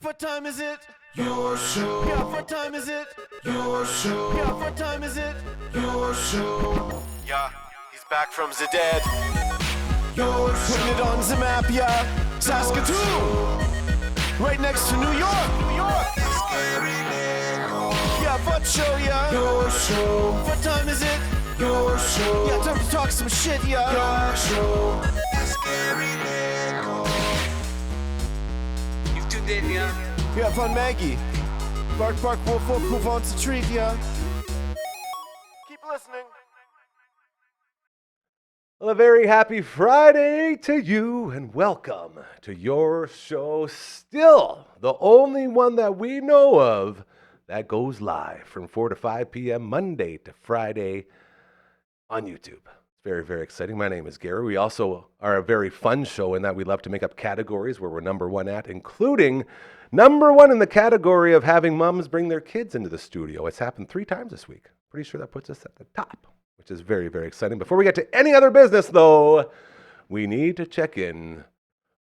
What time is it? Your show. Yeah, what time is it? Your show. Yeah, what time is it? Your show. Yeah, he's back from the dead. Your show. Putting it on the map, yeah. Saskatoon. Right next to New York. New York. Yeah, what show, yeah. Your show. What time is it? Your show. Yeah, time to talk some shit, yeah. Your show. You've tuned in, yeah? Yeah, fun Maggie. Bark, bark, wolf, wolf, who wants a treat, yeah. Keep listening. Well, a very happy Friday to you, and welcome to your show. Still the only one that we know of that goes live from 4 to 5 p.m. Monday to Friday on YouTube. Very, very exciting. My name is Gary. We also are a very fun show in that we love to make up categories where we're number one at, including number one in the category of having moms bring their kids into the studio. It's happened 3 times this week. Pretty sure that puts us at the top, which is very, very exciting. Before we get to any other business, though, we need to check in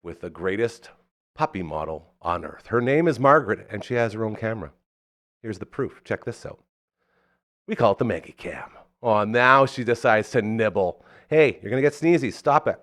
with the greatest puppy model on earth. Her name is Margaret, and she has her own camera. Here's the proof. Check this out. We call it the Maggie Cam. Oh, now she decides to nibble. Hey, you're going to get sneezy. Stop it.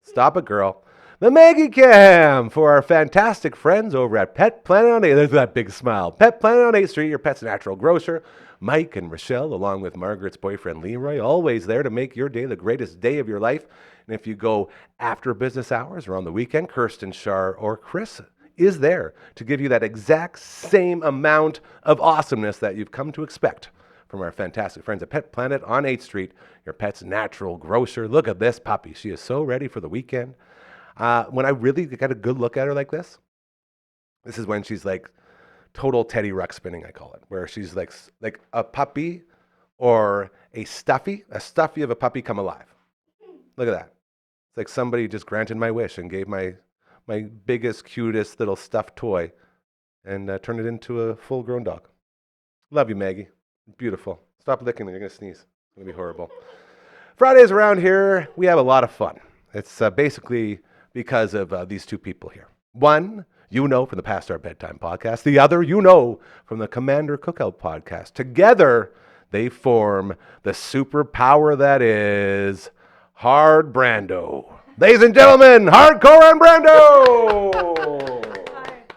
Stop it, girl. The Maggie Cam for our fantastic friends over at Pet Planet on 8th. There's that big smile. Pet Planet on 8th Street, your pet's natural grocer. Mike and Rochelle, along with Margaret's boyfriend Leroy, always there to make your day the greatest day of your life. And if you go after business hours or on the weekend, Kirsten, Shar, or Chris is there to give you that exact same amount of awesomeness that you've come to expect from our fantastic friends at Pet Planet on 8th Street, your pet's natural grocer. Look at this puppy. She is so ready for the weekend. When I really get a good look at her like this is when she's like total Teddy Ruck spinning, I call it, where she's like a puppy or a stuffy of a puppy come alive. Look at that. It's like somebody just granted my wish and gave my biggest, cutest little stuffed toy and turned it into a full-grown dog. Love you, Maggie. Beautiful. Stop licking me. You're going to sneeze. It's going to be horrible. Fridays around here, we have a lot of fun. It's basically because of these two people here. One, you know from the Past Our Bedtime podcast. The other, you know from the Commander Cookout podcast. Together, they form the superpower that is Hard Brando. Ladies and gentlemen, Hardcora and Brando!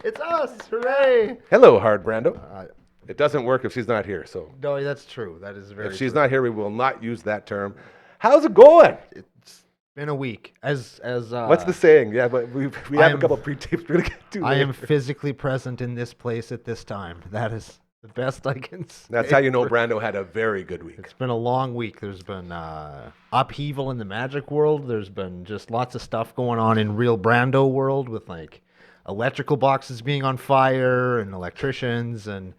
It's us! Hooray! Hello, Hard Brando. It doesn't work if she's not here, so. No, that's true. That is very If she's true. not here, we will not use that term. How's it going? It's been a week. What's the saying? Yeah, but we have a couple pre-tapes we're going to get to. I am physically present in this place at this time. That is the best I can say. That's how you know Brando had a very good week. It's been a long week. There's been upheaval in the magic world. There's been just lots of stuff going on in real Brando world with like electrical boxes being on fire and electricians, and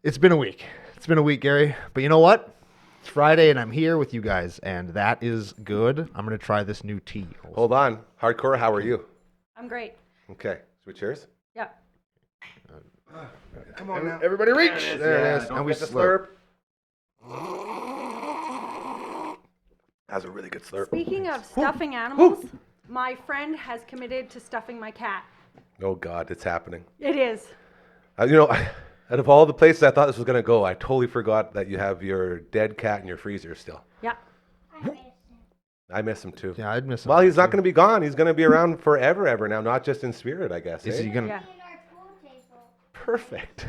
it's been a week. It's been a week, Gary. But you know what? It's Friday and I'm here with you guys, and that is good. I'm going to try this new tea. Hold on. Hardcore, how are you? I'm great. Okay. Should we cheers? Yeah. Come on now. Everybody reach. There it is. Don't And we forget to slurp. That's a really good slurp. Speaking of stuffing animals, my friend has committed to stuffing my cat. Oh, God, it's happening. It is. Out of all the places I thought this was going to go, I totally forgot that you have your dead cat in your freezer still. Yeah. I miss him too. Yeah, I'd miss him. Well, he's not going to be gone. He's going to be around forever now, not just in spirit, I guess. Is eh? he gonna? Yeah. Perfect.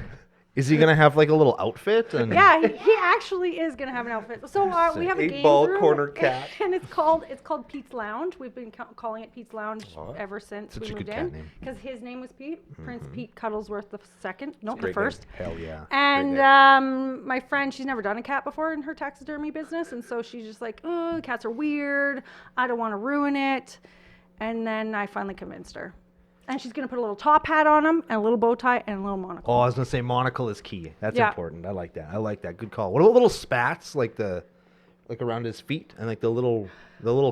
Is he gonna have like a little outfit? And Yeah, he actually is gonna have an outfit. So we have a game Eight-ball room, corner cat. and it's called Pete's Lounge. We've been calling it Pete's Lounge ever since Such we a moved good cat in, name. because his name was Pete, Prince Pete Cuddlesworth the second, no, the Great first. name. hell yeah. And my friend, she's never done a cat before in her taxidermy business, and so she's just like, oh, the cats are weird. I don't want to ruin it. And then I finally convinced her. And she's going to put a little top hat on him, and a little bow tie, and a little monocle. Oh, I was gonna say monocle is key. That's Yeah. important. I like that. Good call. What about little spats like around his feet and like the little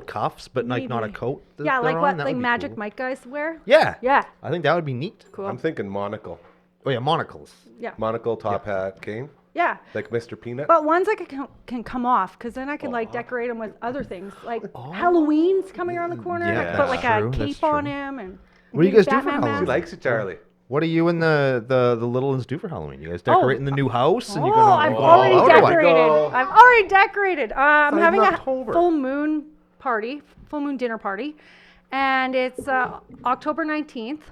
cuffs, but like not a Maybe. coat? that Yeah, they're like on? what That like would be Magic cool. Mike guys wear. Yeah. Yeah. I think that would be neat. Cool. I'm thinking monocle. Oh yeah, monocles. Yeah. Monocle, top hat, cane, Yeah. like Mr. Peanut. But ones that can come off, because then I can like decorate them with other things. Like Halloween's coming around the corner. and I Yeah, put like that's a true, that's cape on true. him and. What do you big guys do for Batman Halloween? He mask. likes it, Charlie. What are you and the little ones do for Halloween? You guys decorating the new house and Oh, you're gonna I've go already all out or what? decorated. Go. I've already decorated. I'm Not having even a October. full moon dinner party, and it's October 19th.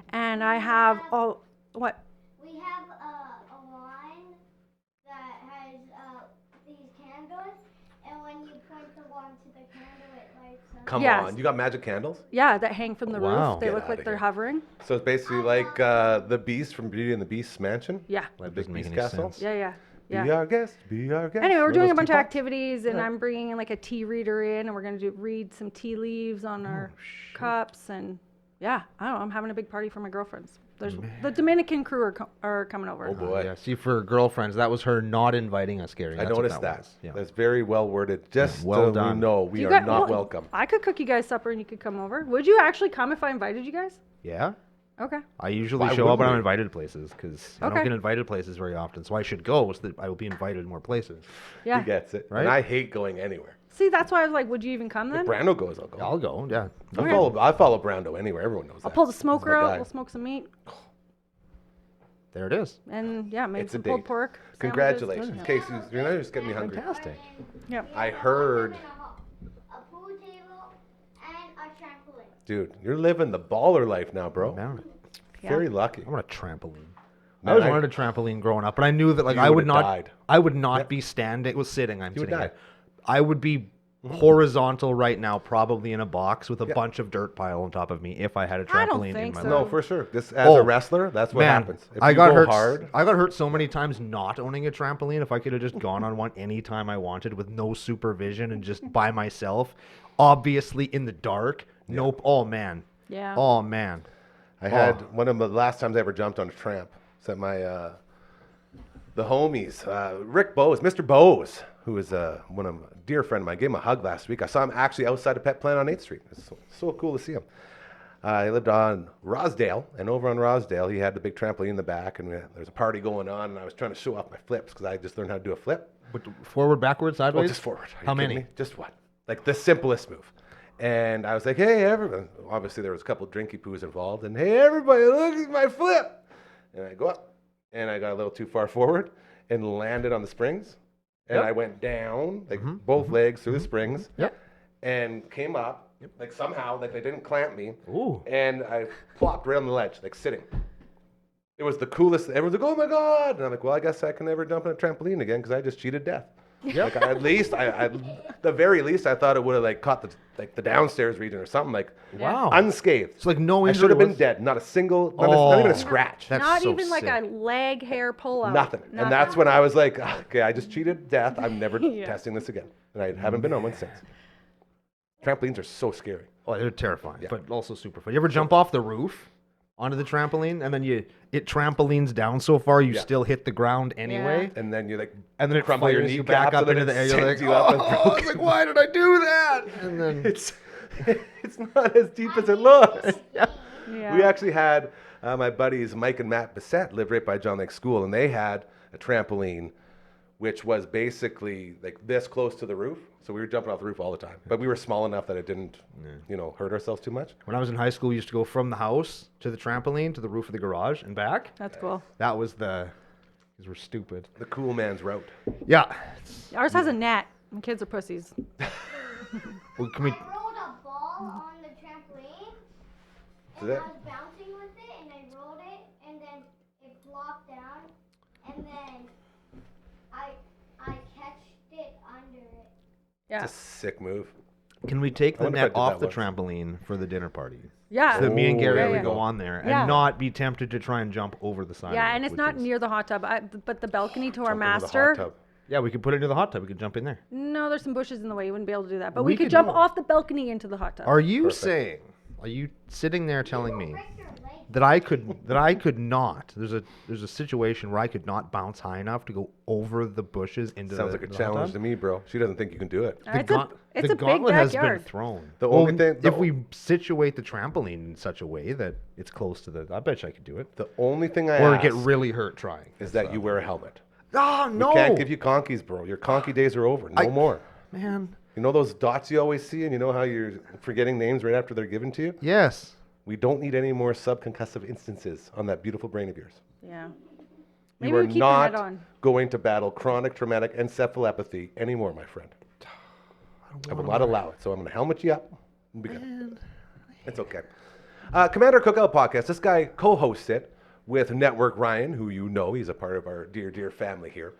And I have what? We have a line that has these candles, and when you point the wand to the candle, it lights up. Come Yes. on, you got magic candles? Yeah, that hang from the Wow. roof. They Get look outta like they're here. hovering. So it's basically like the Beast from Beauty and the Beast's mansion. Yeah, The That big doesn't make Beast any castle. sense. yeah. Be our guest. Be our guest. Anyway, we're One doing a those bunch of teapots? activities, and I'm bringing in like a tea reader in, and we're gonna read some tea leaves on our cups, and yeah, I don't know. I'm having a big party for my girlfriends. There's the Dominican crew are coming over. Oh boy. Yeah, see, for girlfriends, that was her not inviting us, Gary. I That's what noticed that. was. Yeah. That's very well worded. Just well so done. we know we You are got- not well, welcome. I could cook you guys supper, and you could come over. Would you actually come if I invited you guys? Yeah. Okay. I usually Why show up wouldn't when I'm we? invited places because I don't Okay. get invited places very often. So I should go so that I will be invited more places. Yeah. He gets it. Right? And I hate going anywhere. See, that's why I was like, would you even come If then? Brando goes, I'll go. I'll go. Yeah. I follow Brando anywhere. Everyone knows that. I'll pull the He's smoker my out. guy. We'll smoke some meat, There it is. and yeah, maybe It's a some pulled date. pork. sandwiches. Congratulations. Casey, you're not just getting me hungry. Fantastic. Yeah. I heard, A pool table and a trampoline. dude, you're living the baller life now, bro. Down it. Yeah. Very lucky. I want a trampoline. I Man, always I- wanted a trampoline growing up, but I knew that like You I would would've not. died. I would not Yep. be standing. It was sitting. I'm You would sitting. die. Here. I would be horizontal right now, probably in a box with a Yeah. bunch of dirt pile on top of me if I had a I don't trampoline in think my so. life. No, for sure. This as Oh, a wrestler, that's what Man, happens. If I you got go hurt. hard. I got hurt so many times not owning a trampoline. If I could have just gone on one anytime I wanted with no supervision and just by myself, obviously in the dark. Nope. Oh man. Yeah. Oh man. I had one of the last times I ever jumped on a tramp. It's at my the homies, Rick Bowes, Mr. Bowes, who is one of a dear friend of mine. I gave him a hug last week. I saw him actually outside a pet plant on 8th Street. It's so cool to see him. He lived on Rosedale, and over on Rosedale, he had the big trampoline in the back, and there's a party going on, and I was trying to show off my flips because I just learned how to do a flip. But forward, backward, Well, sideways. just forward. Are you How kidding many? me? Just one. Like the simplest move. And I was like, hey, everyone. Obviously, there was a couple drinky poos involved. And hey, everybody, look at my flip. And I go up, and I got a little too far forward and landed on the springs. And Yep. I went down, like both legs through the springs. Yep. And came up, like somehow, like they didn't clamp me. Ooh. And I plopped right on the ledge, like sitting. It was the coolest. Everyone's like, oh my God. And I'm like, well, I guess I can never jump on a trampoline again because I just cheated death. Like, at least, I the very least, I thought it would have like caught the downstairs region or something, like Wow. unscathed. So like no I injury. should have been was- dead. Not a single, not even Oh. a scratch. That's Not so even like a sick. leg hair pull out. Nothing. And that's when I was like, okay, I just cheated death. I'm never testing this again. And I haven't been on one since. Trampolines are so scary. Oh, they're terrifying, but also super fun. You ever jump off the roof onto the trampoline and then it trampolines down so far you Yeah. still hit the ground anyway, And then you like and then it crumble your fires you kneecaps back up and then into it the air. You're like, sends you up and oh, I was like, why did I do that? And then it's not as deep as it looks. Yeah. We actually had my buddies Mike and Matt Bissett lived right by John Lake School, and they had a trampoline, which was basically like this close to the roof. So we were jumping off the roof all the time, but we were small enough that it didn't, hurt ourselves too much. when I was in high school, we used to go from the house to the trampoline to the roof of the garage and back. That's cool. That was because we're stupid. The cool man's route. Yeah. Ours has a net, and kids are pussies. Well, can we? I rolled a ball on the trampoline, Is and that- I was bouncing with it, and I rolled it, and then it flopped down, and then I catched it under it. Yeah. It's a sick move. Can we take I the wonder if I net did off that the once. trampoline for the dinner party? Yeah. So that me and Gary there would we go go. on there and Yeah. not be tempted to try and jump over the side. Yeah, of it, and it's which not is- near the hot tub, but the balcony to our Jump into the hot master. tub. Yeah, we could put it into the hot tub. We could jump in there. No, there's some bushes in the way. You wouldn't be able to do that. But We we could could jump do it. off the balcony into the hot tub. Are you Perfect. saying? Are you sitting there telling me Break your leg. that I could not? There's a situation where I could not bounce high enough to go over the bushes into Sounds the like a the hot challenge tub? to me, bro. She doesn't think you can do it. It's a The big gauntlet has been backyard. thrown. The only thing- if we situate the trampoline in such a way that it's close to the, I bet you I could do it. The only thing I Or ask get really hurt trying. is that you wear a helmet. Oh no! We can't give you conkies, bro. Your conky days are over. No more. Man. You know those dots you always see, and you know how you're forgetting names right after they're given to you? Yes. We don't need any more subconcussive instances on that beautiful brain of yours. Yeah. You Maybe are we keep your head not on. going to battle chronic traumatic encephalopathy anymore, my friend. I will not allow it. So I'm going to helmet you up. We'll be good. It's okay. Commander Cookout Podcast. This guy co-hosts it with Network Ryan, who you know. He's a part of our dear, dear family here.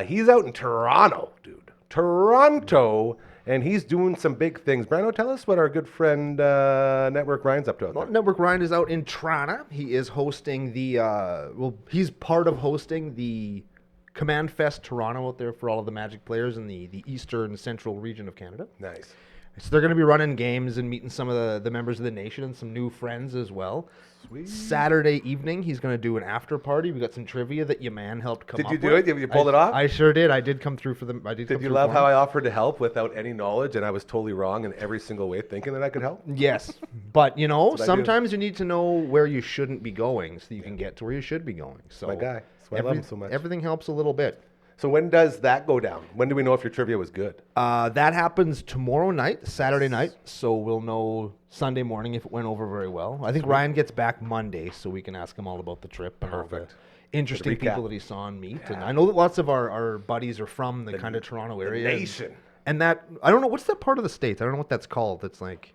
He's out in Toronto, dude. Toronto. And he's doing some big things. Brando, tell us what our good friend Network Ryan's up to out there. Network Ryan is out in Toronto. He is hosting the, he's part of hosting the Command Fest Toronto out there for all of the Magic players in the eastern central region of Canada. Nice. So they're going to be running games and meeting some of the members of the nation and some new friends as well. Sweet. Saturday evening, he's going to do an after party. We got some trivia that your man helped come Did up you do with. it? You pulled it off? I sure did. I did come through for them. Did you love how I offered to help without any knowledge and I was totally wrong in every single way thinking that I could help? Yes. But, you know, That's what I do. sometimes you need to know where you shouldn't be going so you can get to where you should be going. So My guy. That's why I love him so much. Everything helps a little bit. So when does that go down? When do we know if your trivia was good? That happens tomorrow night, Saturday night, so we'll know Sunday morning if it went over very well. I think Ryan gets back Monday, so we can ask him all about the trip and all the Perfect. interesting Recap. people that he saw and meet. And I know that lots of our buddies are from the kind of Toronto area. nation. And that, I don't know, what's that part of the States? I don't know what that's called. It's like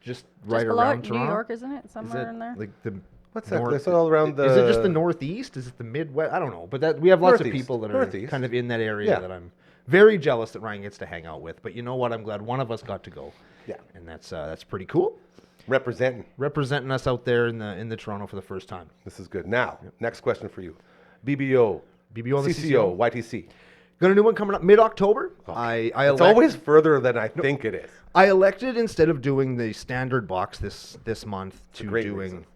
just right Just below around New Toronto. York, isn't it? Is Somewhere it in there. like the What's that? It's all around Is it just the- the Northeast? Is it the Midwest? I don't know. But that we have lots of Northeast. people that are Northeast. kind of in that area Yeah. that I'm very jealous that Ryan gets to hang out with. But you know what? I'm glad one of us got to go. Yeah. And that's pretty cool. Representing. Representing us out there in the Toronto for the first time. This is good. Now, next question for you. BBO, BBO on the CCO, YTC. Got a new one coming up mid-October. It's always further than I think it is. I elected, instead of doing the standard box this month, to great doing. reason.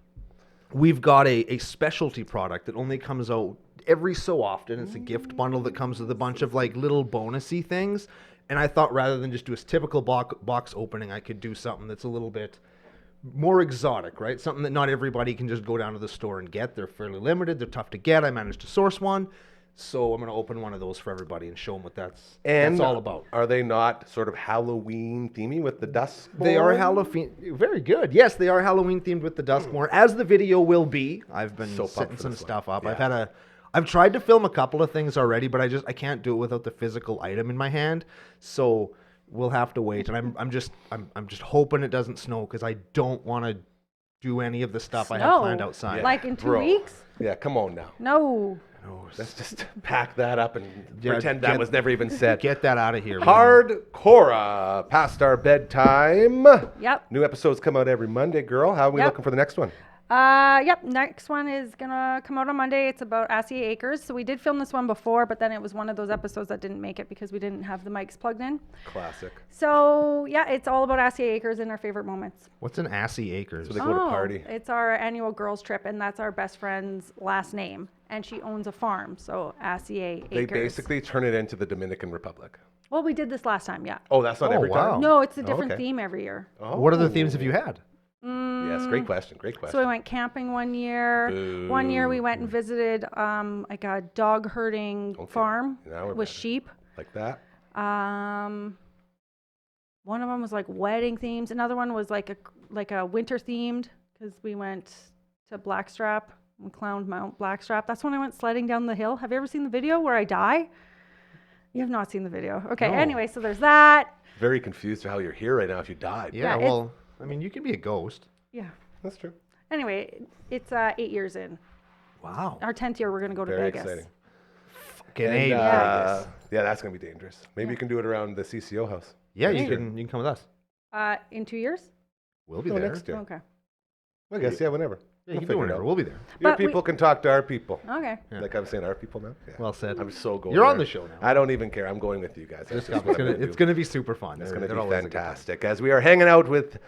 We've got a specialty product that only comes out every so often. It's a gift bundle that comes with a bunch of like little bonusy things. And I thought rather than just do a typical box opening, I could do something that's a little bit more exotic, right? Something that not everybody can just go down to the store and get. They're fairly limited. They're tough to get. I managed to source one. So I'm going to open one of those for everybody and show them what that's all about. Are they not sort of Halloween themey with the dusk? They are Halloween. Very good. Yes, they are Halloween themed with the Duskmore, as the video will be. I've been So pumped setting for some this one. stuff up. Yeah. I've tried to film a couple of things already, but I can't do it without the physical item in my hand. So we'll have to wait. And I'm just hoping it doesn't snow because I don't want to do any of the stuff I have planned outside. Like in 2 Bro. weeks? Yeah, come on now. No. Let's just pack that up and Yeah, pretend that was never even said. Get that out of here. Hardcora, past our bedtime. Yep. New episodes come out every Monday, girl. How are we Yep. looking for the next one? Yep. Next one is gonna come out on Monday. It's about Acier Acres. So we did film this one before, but then it was one of those episodes that didn't make it because we didn't have the mics plugged in. Classic. So yeah, it's all about Acier Acres and our favorite moments. What's an Assy Acres? So they go to party. It's our annual girls trip, and that's our best friend's last name. And she owns a farm, so Acier Acres. They basically turn it into the Dominican Republic. Well, we did this last time, yeah. Oh, that's not Oh, every wow. time? No, it's a different okay. theme every year. Oh. What other themes have you had? Yes, great question. Great question. So we went camping one year. Boo. One year we went and visited like a dog herding farm Now we're with better. sheep. Like that? One of them was like wedding themes. Another one was like a winter themed because we went to Blackstrap and climbed Mount Blackstrap. That's when I went sledding down the hill. Have you ever seen the video where I die? You have not seen the video. Okay. No. Anyway, so there's that. Very confused how you're here right now if you died. Yeah, Yeah, well, I mean, you can be a ghost. Yeah. That's true. Anyway, it's 8 years in. Wow. Our 10th year, we're gonna go to Very Vegas. exciting. Canadian And, Vegas. yeah, that's going to be dangerous. Maybe you can do it around the CCO house. Yeah, you Sure. can come with us. In 2 years? We'll be No, there. next year. Okay. I guess, yeah, whenever. Yeah, We'll you can do figure it whatever. out. We'll be there. Your But we- people can talk to our people. Okay. Yeah. Like I'm saying, our people now. Yeah. Well said. I'm so going. You're on there. the show now. I don't even care. I'm going with you guys. That's just what I'm gonna It's do. gonna be super fun. It's They're- going to they're be always a good time. fantastic as we are hanging out with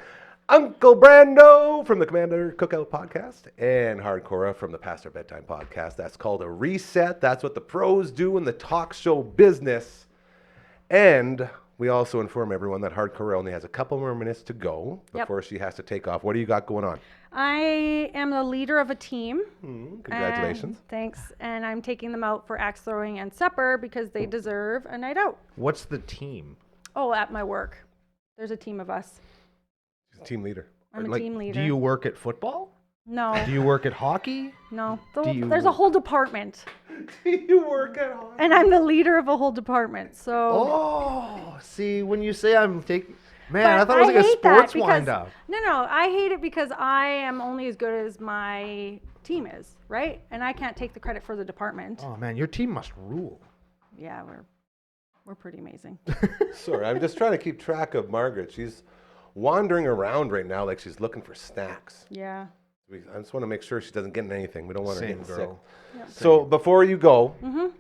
Uncle Brando from the Commander Cookout Podcast and Hardcora from the Pastor Bedtime Podcast. That's called a reset. That's what the pros do in the talk show business. And we also inform everyone that Hardcora only has a couple more minutes to go Yep. before she has to take off. What do you got going on? I am the leader of a team. Congratulations. And thanks. And I'm taking them out for axe throwing and supper because they deserve a night out. What's the team? Oh, at my work. There's a team of us. She's a team leader. I'm a Like, team leader. do you work at football? No, Do you work at hockey? no. do you There's a whole department, Do you work at home? and I'm the leader of a whole department. So. Oh, see, when you say I'm taking, man, But I thought it was like a hate that sports because- wind up. No, I hate it because I am only as good as my team is, right? And I can't take the credit for the department. Oh man, your team must rule. Yeah, we're pretty amazing. Sorry, I'm just trying to keep track of Margaret. She's wandering around right now like she's looking for snacks. Yeah. I just want to make sure she doesn't get in anything. We don't want her Same getting girl. sick. So before you go,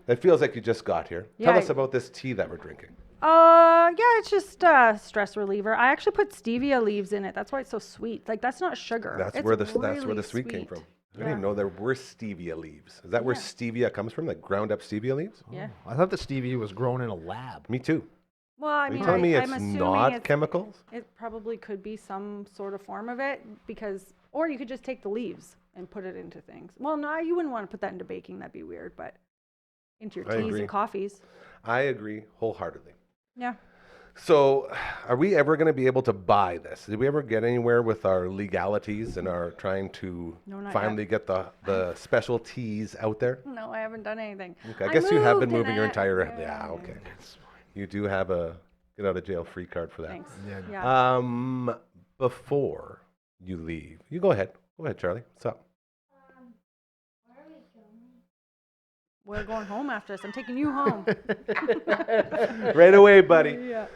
it feels like you just got here. Tell Yeah. us about this tea that we're drinking. Yeah, it's just a stress reliever. I actually put stevia leaves in it. That's why it's so sweet. Like that's not sugar. That's It's where the really sweet came from. I Yeah. didn't even know there were stevia leaves. Is that where Yeah. stevia comes from? Like ground up stevia leaves? Yeah. I thought the stevia was grown in a lab. Me too. Well, I Are mean, you telling me I'm it's assuming not chemicals? it probably could be some sort of form of it because, or you could just take the leaves and put it into things. Well, no, you wouldn't want to put that into baking. That'd be weird, but into your I teas agree. and coffees. I agree wholeheartedly. Yeah. So, are we ever going to be able to buy this? Did we ever get anywhere with our legalities and our trying to No, not finally get the special teas out there? No, I haven't done anything. Okay, I guess you have been moved moving your and entire. I- Yeah, okay. You do have a get out of jail free card for that. Thanks. Yeah. Yeah. Before you leave, you go ahead. Go ahead, Charlie. What's up? Where are we going? We're going home after this. I'm taking you home. Right away, buddy. Yeah.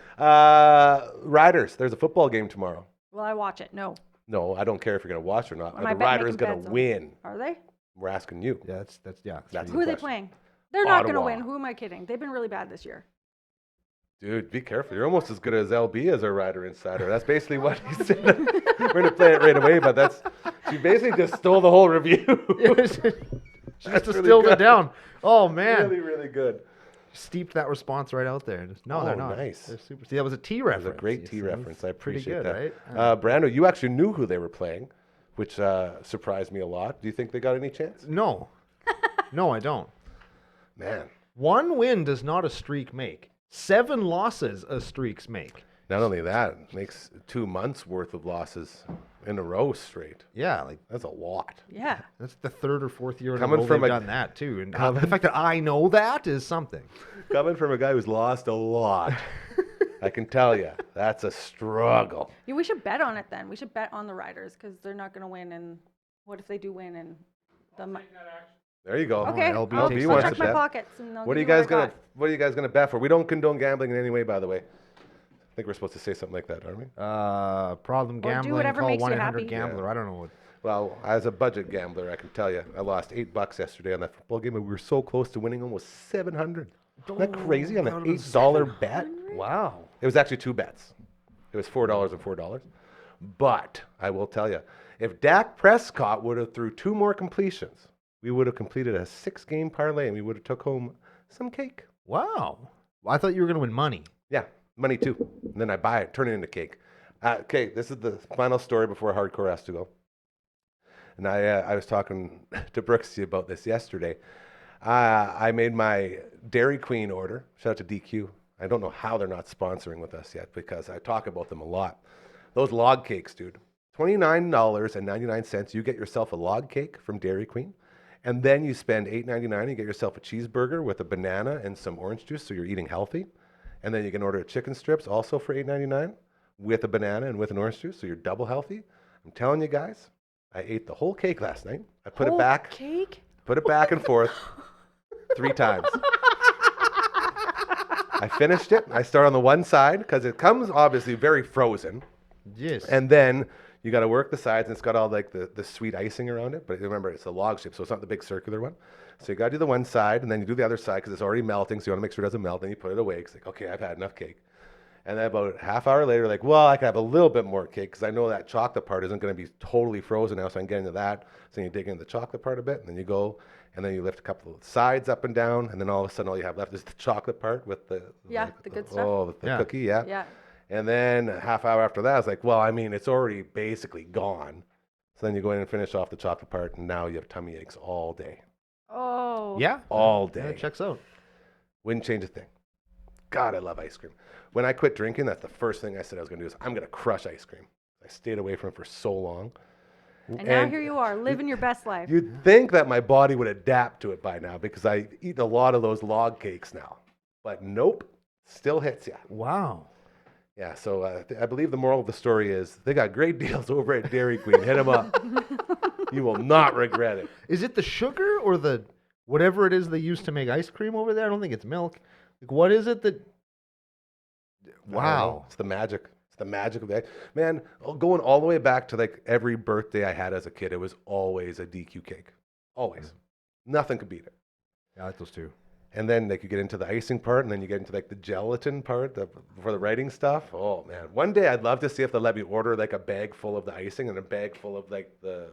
Riders, there's a football game tomorrow. Will I watch it? No. No, I don't care if you're going to watch or not. Am Are I the bet- Riders making going bets to on- win? Are they? We're asking you. Yeah, that's That's Who are they question. playing? They're not going to Ottawa. win. Who am I kidding? They've been really bad this year. Dude, be careful. You're almost as good as LB as our Rider Insider. That's basically what he said. We're going to play it right away, but she basically just stole the whole review. Just That's distilled really it down. Oh man, Really, really good. steeped that response right out there. Just, no, Oh, they're not. nice. They're super. See, that was a T That reference. was a great you T see. reference. I Pretty appreciate good, that. right? Brando, you actually knew who they were playing, which surprised me a lot. Do you think they got any chance? No, no, I don't. Man, One win does not a streak make. 7 losses a streaks make. not only that, it makes 2 months worth of losses in a row straight. Yeah, like That's a lot. Yeah. that's the 3rd or 4th year in Coming a row from they've a- done that too. And the fact that I know that is something. Coming from a guy who's lost a lot, I can tell you, that's a struggle. Yeah, we should bet on it then. We should bet on the Riders because they're not going to win. And what if they do win? And There you go. okay, LB I'll, takes I'll wants check to my bet. pockets. And I'll What are you give guys I gonna got. What are you guys gonna bet for? We don't condone gambling in any way, by the way. I think we're supposed to say something like that, aren't we? Problem do gambling. whatever Call makes you 1-800 happy. gambler. Yeah. I don't know what. Well, as a budget gambler, I can tell you, I lost $8 yesterday on that football game, and we were so close to winning almost $700. Isn't that crazy on an out of $8 bet? Wow. It was actually 2 bets. It was $4 and $4. But I will tell you, if Dak Prescott would have threw 2 more completions, we would have completed a 6-game parlay, and we would have took home some cake. Wow. Well, I thought you were going to win money. Yeah, money too. And then I buy it, turn it into cake. Okay, this is the final story before Hardcore has to go. And I was talking to Brooksy about this yesterday. I made my Dairy Queen order. Shout out to DQ. I don't know how they're not sponsoring with us yet because I talk about them a lot. Those log cakes, dude. $29.99. You get yourself a log cake from Dairy Queen. And then you spend $8.99 and you get yourself a cheeseburger with a banana and some orange juice, so you're eating healthy. And then you can order chicken strips also for $8.99 with a banana and with an orange juice, so you're double healthy. I'm telling you guys, I ate the whole cake last night. I put it back, Cake? put it back and forth 3 times. I finished it. I start on the one side because it comes obviously very frozen. Yes. And then you got to work the sides, and it's got all like the sweet icing around it. But remember, it's a log shape, so it's not the big circular one. So you got to do the one side, and then you do the other side because it's already melting. So you want to make sure it doesn't melt. Then you put it away. It's like, okay, I've had enough cake. And then about a half hour later, like, well, I can have a little bit more cake because I know that chocolate part isn't going to be totally frozen now. So I can get into that. So you dig into the chocolate part a bit, and then you go, and then you lift a couple of sides up and down, and then all of a sudden, all you have left is the chocolate part with the Yeah, like, the good stuff. Oh, the Yeah. cookie, yeah. Yeah. And then a half hour after that, I was like, well, I mean, it's already basically gone. So then you go in and finish off the chocolate part, and now you have tummy aches all day. Oh. yeah. All Yeah, day. it checks out. Wouldn't change a thing. God, I love ice cream. When I quit drinking, that's the first thing I said I was going to do is I'm going to crush ice cream. I stayed away from it for so long. And now here you are, living your best life. You'd think that my body would adapt to it by now because I eat a lot of those log cakes now. But nope, still hits you. Wow. Yeah, so I believe the moral of the story is they got great deals over at Dairy Queen. Hit them up. You will not regret it. Is it the sugar or the whatever it is they use to make ice cream over there? I don't think it's milk. Like, what is it that? I don't know. Wow. It's the magic. It's the magic of the man. Going all the way back to like every birthday I had as a kid, it was always a DQ cake. Always. Nothing could beat it. Yeah, I like those two. And then like you get into the icing part, and then you get into like the gelatin part for the writing stuff. Oh man, one day I'd love to see if they'll let me order like a bag full of the icing and a bag full of like the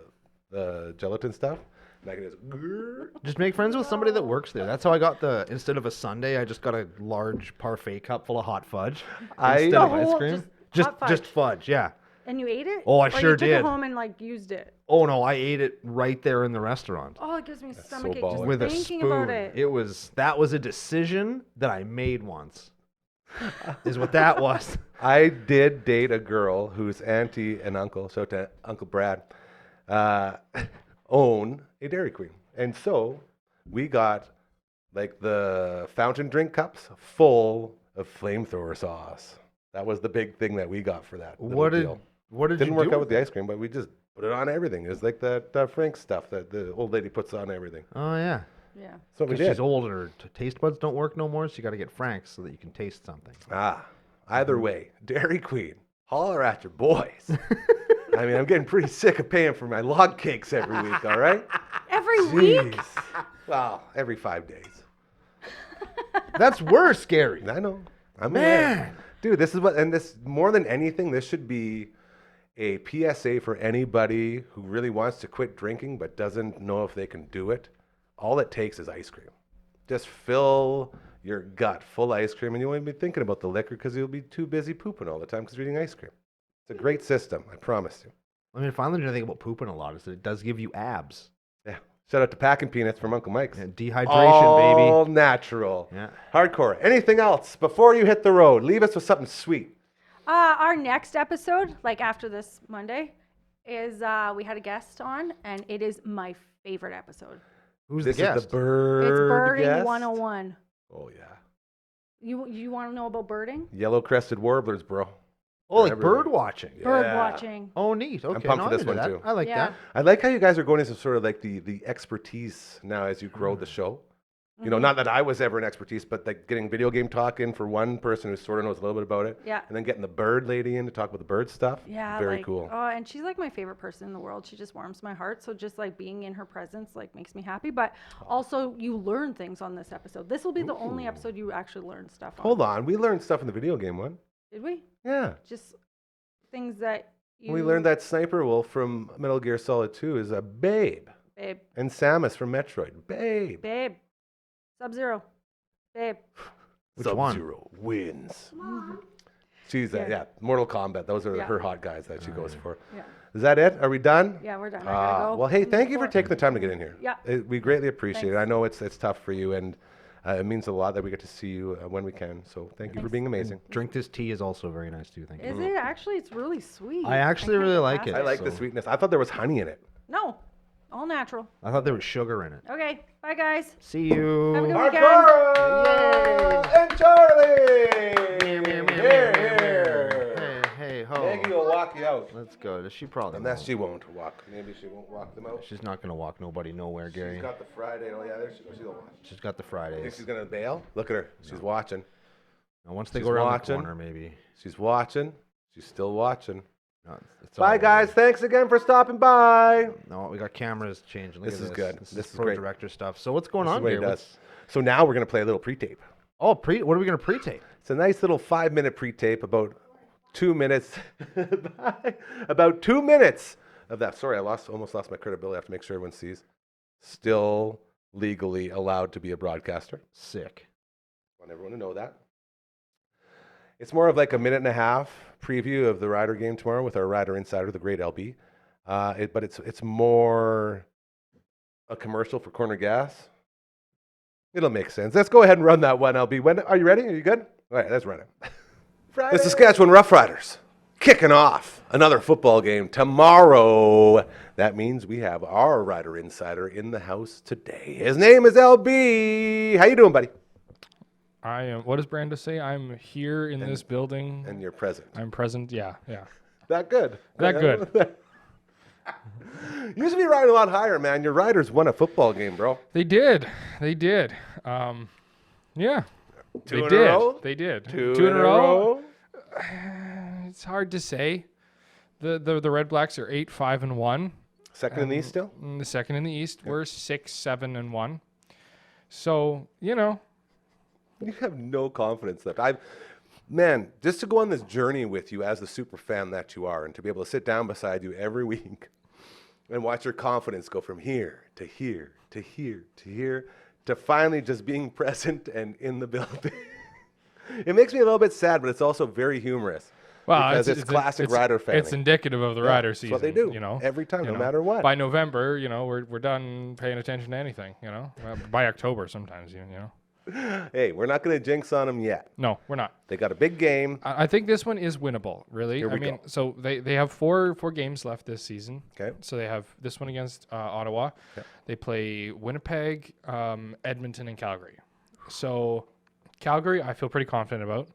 gelatin stuff, and I can just. Grrr. Just make friends with somebody that works there. That's how I got instead of a sundae, I just got a large parfait cup full of hot fudge instead of ice cream. Just fudge, yeah. And you ate it? Oh, I or sure you took did. it home and like used it? Oh no, I ate it right there in the restaurant. Oh, it gives me so stomachache baller. just With a thinking spoon. about it. That was a decision that I made once. Is what that was. I did date a girl whose auntie and uncle, so to Uncle Brad, own a Dairy Queen, and so we got like the fountain drink cups full of flamethrower sauce. That was the big thing that we got for that. What did deal. you Didn't work do out with the ice cream, but we just put it on everything. It was like that Frank stuff that the old lady puts on everything. Oh yeah. Yeah. So we Because did. she's older, taste buds don't work no more, so you got to get Frank's so that you can taste something. Either way, Dairy Queen, holler at your boys. I mean, I'm getting pretty sick of paying for my log cakes every week, all right? Every week? Jeez. Well, every 5 days. That's worse, Gary. I know. I'm Man. aware. Dude, this is what, and this, more than anything, this should be a PSA for anybody who really wants to quit drinking but doesn't know if they can do it. All it takes is ice cream. Just fill your gut full of ice cream, and you won't be thinking about the liquor because you'll be too busy pooping all the time because you're eating ice cream. It's a great system, I promise you. I mean, finally, the thing about pooping a lot is that it does give you abs. Yeah. Shout out to Packing Peanuts from Uncle Mike's. Yeah, dehydration, All baby. natural. Yeah. Hardcore. Anything else before you hit the road? Leave us with something sweet. Our next episode, like after this Monday, is we had a guest on, and it is my favorite episode. Who's This the guest? is the bird It's birding guest. 101. Oh, yeah. You want to know about birding? Yellow-crested warblers, bro. Oh, like everywhere. bird watching. Yeah. Bird watching. Oh, neat. Okay, pumped no, for this I'm into one, that. too. I like Yeah. that. I like how you guys are going into sort of like the expertise now as you grow the show. You know, not that I was ever an expertise, but like getting video game talk in for one person who sort of knows a little bit about it. Yeah. And then getting the bird lady in to talk about the bird stuff. Yeah, Very like, cool. Oh, and she's like my favorite person in the world. She just warms my heart. So just like being in her presence like makes me happy. But also you learn things on this episode. This will be the only episode you actually learn stuff on. Hold on. We learned stuff in the video game one. Did we? Yeah. Just things that you We learned that Sniper Wolf from Metal Gear Solid 2 is a babe. Babe. And Samus from Metroid. Babe. Babe. Sub-Zero. Babe. Which one? Sub-Zero wins. She's, yeah, Mortal Kombat. Those are Yeah. her hot guys that she goes for. Yeah. Is that it? Are we done? Yeah, we're done. I gotta go. Well, hey, thank you for Before- taking the time to get in here. Yeah. We greatly appreciate it. Thanks. I know it's tough for you, and it means a lot that we get to see you when we can. So thank you for being amazing. Drink this tea is also very nice too. Thank you. Is it? Actually, it's really sweet. I actually can't really get like past it. I like the So- sweetness. I thought there was honey in it. No. All natural. I thought there was sugar in it. Okay. Bye, guys. See you. Have a good weekend. Hardcora and Charlie! Here, here. Hey, ho. Maggie will walk you out. Let's go. She probably Unless won't. she won't walk. Maybe she won't walk them out. She's not gonna walk nobody nowhere, Gary. She's got the Friday. Oh, yeah, there she goes. She'll watch. She's got the Think Fridays. she's going to bail? Look at her. She's watching. Now, once they she's go around watching. the corner, maybe. She's watching. She's still watching. No, it's all Bye, guys. Thanks again for stopping by. No, we got cameras changing. Look This at is good. This This is is pro great. director stuff. So what's going This is on what he here? does. So now we're going to play a little pre-tape. Oh, what are we gonna pre-tape? It's a nice little 5-minute pre-tape, about 2 minutes. About 2 minutes of that. Sorry, almost lost my credibility. I have to make sure everyone sees. Still legally allowed to be a broadcaster. Sick. I want everyone to know that. It's more of like a minute and a half preview of the Rider game tomorrow with our Rider Insider, the great LB. But it's more a commercial for Corner Gas. It'll make sense. Let's go ahead and run that one, LB. Are you ready? Are you good? All right, let's run it. The Saskatchewan Roughriders kicking off another football game tomorrow. That means we have our Rider Insider in the house today. His name is LB. How you doing, buddy? I am. What does Brando say? I'm here in this building. And you're present. I'm present. Yeah. That good. That good. You used to be riding a lot higher, man. Your Riders won a football game, bro. They did. Yeah. Two in a row? They did. Two in a row? It's hard to say. The Red Blacks are 8-5-1. Second in the East still? The second in the East. We're 6-7-1. So, you know. You have no confidence left. Man, just to go on this journey with you as the super fan that you are and to be able to sit down beside you every week and watch your confidence go from here to here to here to here to finally just being present and in the building. It makes me a little bit sad, but it's also very humorous. Well, because it's classic Rider family. It's indicative of the Rider season. That's what they do, you know, every time, no matter what. By November, you know, we're done paying attention to anything, you know. By October sometimes, you know. Hey, we're not going to jinx on them yet. No, we're not. They got a big game. I think this one is winnable, really. Here we go. So they have four games left this season. Okay. So they have this one against Ottawa. Okay. They play Winnipeg, Edmonton, and Calgary. So Calgary, I feel pretty confident about.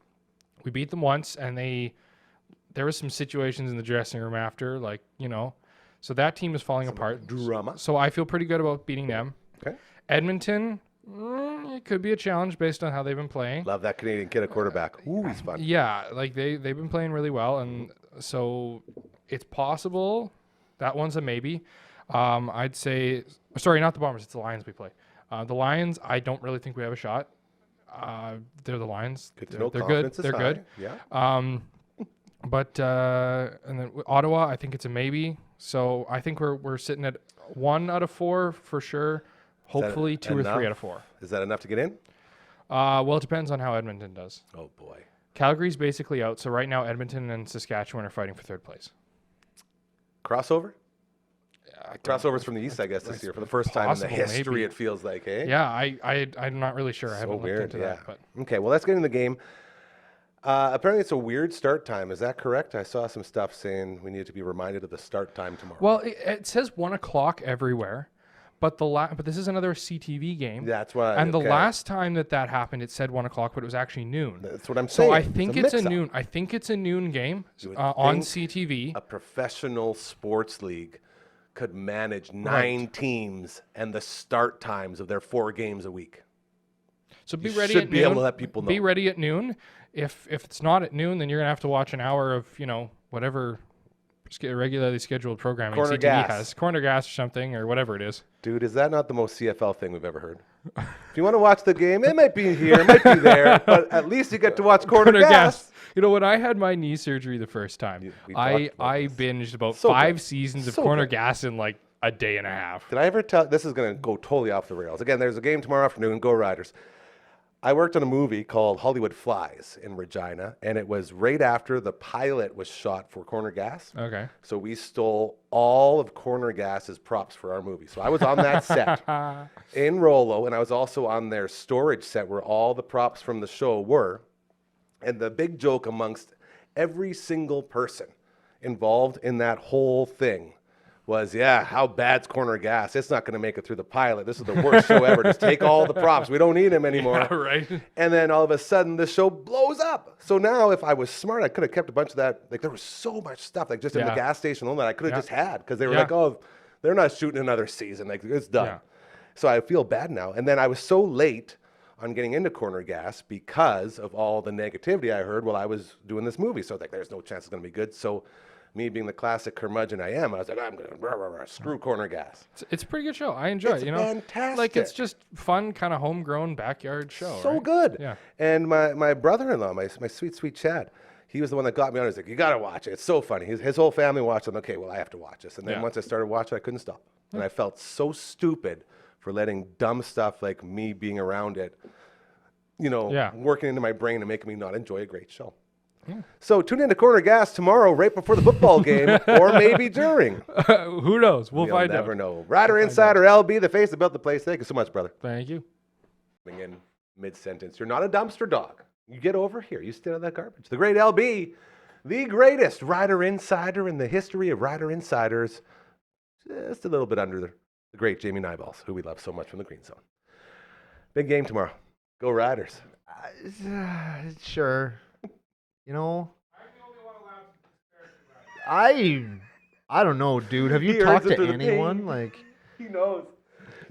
We beat them once, and there was some situations in the dressing room after, like, you know. So that team is falling apart. Drama. So I feel pretty good about beating them. Okay. Edmonton, it could be a challenge based on how they've been playing. Love that Canadian kid at quarterback. Ooh, he's fun. Yeah, like they've been playing really well, and so it's possible. That one's a maybe. I'd say, sorry, not the Bombers. It's the Lions we play. The Lions, I don't really think we have a shot. They're the Lions. Good to know They're good. confidence is They're high. good. Yeah. But and then Ottawa, I think it's a maybe. So I think we're sitting at 1 out of 4 for sure. Hopefully 2 or 3 out of 4. Is that enough to get in? Well, it depends on how Edmonton does. Oh, boy. Calgary's basically out. So right now, Edmonton and Saskatchewan are fighting for 3rd place. Crossover? Crossovers from the East, I guess, this year for the first time in the possible, history, maybe. it feels like, eh? Yeah, I'm not really sure. I haven't weird, looked into that. But Okay, well, let's get into the game. Apparently, it's a weird start time. Is that correct? I saw some stuff saying we need to be reminded of the start time tomorrow. well, it says 1 o'clock everywhere, but but this is another CTV game. That's why. And the okay. last time that happened, it said 1 o'clock, but it was actually noon. That's what I'm saying. So I think it's a mix-up. noon. I think it's a noon game You would on think CTV. A professional sports league could manage 9 teams and the start times of their 4 games a week. So be You ready should at be noon. able to let people Be know. ready at noon. If it's not at noon, then you're gonna have to watch an hour of whatever regularly scheduled programming Corner CTV gas. has, corner gas or something or whatever it is. Dude, is that not the most CFL thing we've ever heard? If you want to watch the game, it might be here, it might be there, but at least you get to watch corner gas. You know, when I had my knee surgery the first time, we I talked about this. binged about So 5 good. seasons of So corner good. gas in like a day and a half. Did I ever tell? This is going to go totally off the rails. Again, there's a game tomorrow afternoon. Go Riders. I worked on a movie called Hollywood Flies in Regina, and it was right after the pilot was shot for Corner Gas. Okay. So we stole all of Corner Gas's props for our movie. So I was on that set in Rollo, and I was also on their storage set where all the props from the show were. And the big joke amongst every single person involved in that whole thing was, how bad's Corner Gas? It's not going to make it through the pilot. This is the worst show ever. Just take all the props. We don't need them anymore. Yeah, right. And then all of a sudden, the show blows up. So now, if I was smart, I could have kept a bunch of that. Like, there was so much stuff, like, just in the Yeah. gas station alone that I could have Yeah. just had. Because they were Yeah. like, oh, they're not shooting another season. Like, it's done. Yeah. So I feel bad now. And then I was so late on getting into Corner Gas because of all the negativity I heard while I was doing this movie. So I was like, there's no chance it's going to be good. So me being the classic curmudgeon I am, I was like, I'm going to screw Corner Gas. It's a pretty good show. I enjoy It's it. fantastic. Like it's just fun, kind of homegrown backyard show. So right? good. Yeah. And my brother-in-law, my sweet, sweet Chad, he was the one that got me on. He's like, you got to watch it. It's so funny. His whole family watched it. Okay, well, I have to watch this. And then Yeah. once I started watching, I couldn't stop. And I felt so stupid for letting dumb stuff like me being around it, Yeah. working into my brain and making me not enjoy a great show. So tune in to Corner Gas tomorrow, right before the football game, or maybe during. Who knows? We'll You'll find never out. know. Rider Insider LB, the face that built the place. Thank you so much, brother. Thank you. In mid-sentence, you're not a dumpster dog. You get over here. You stay out of that garbage. The great LB the greatest Rider Insider in the history of Rider Insiders, just a little bit under the great Jamie Nyballs, who we love so much from the Green Zone. Big game tomorrow. Go Riders. Sure. You know, I don't know, dude. Have you He earns talked it to through the anyone? pain. Like, He knows.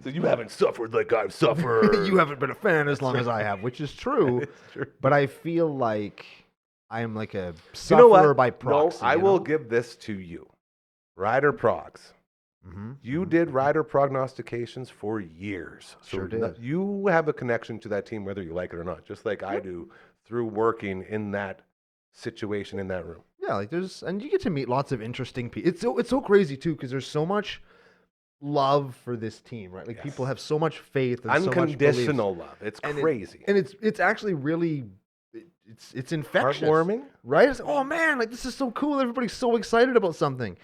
So you haven't suffered like I've suffered. you haven't been a fan as long as I have, which is true. It's true. But I feel like I am like a You know sufferer what? by proxy. No, I you will know? give this to you. Rider Progs. Mhm. You did rider prognostications for years. So Sure did. you have a connection to that team whether you like it or not, just like I do through working in that situation in that room. Yeah, like and you get to meet lots of interesting people. It's so crazy too because there's so much love for this team, right? Like people have so much faith and Unconditional so much love. It's and crazy. and it's actually really it's infectious, Heartwarming. right? It's, oh man, like this is so cool. Everybody's so excited about something,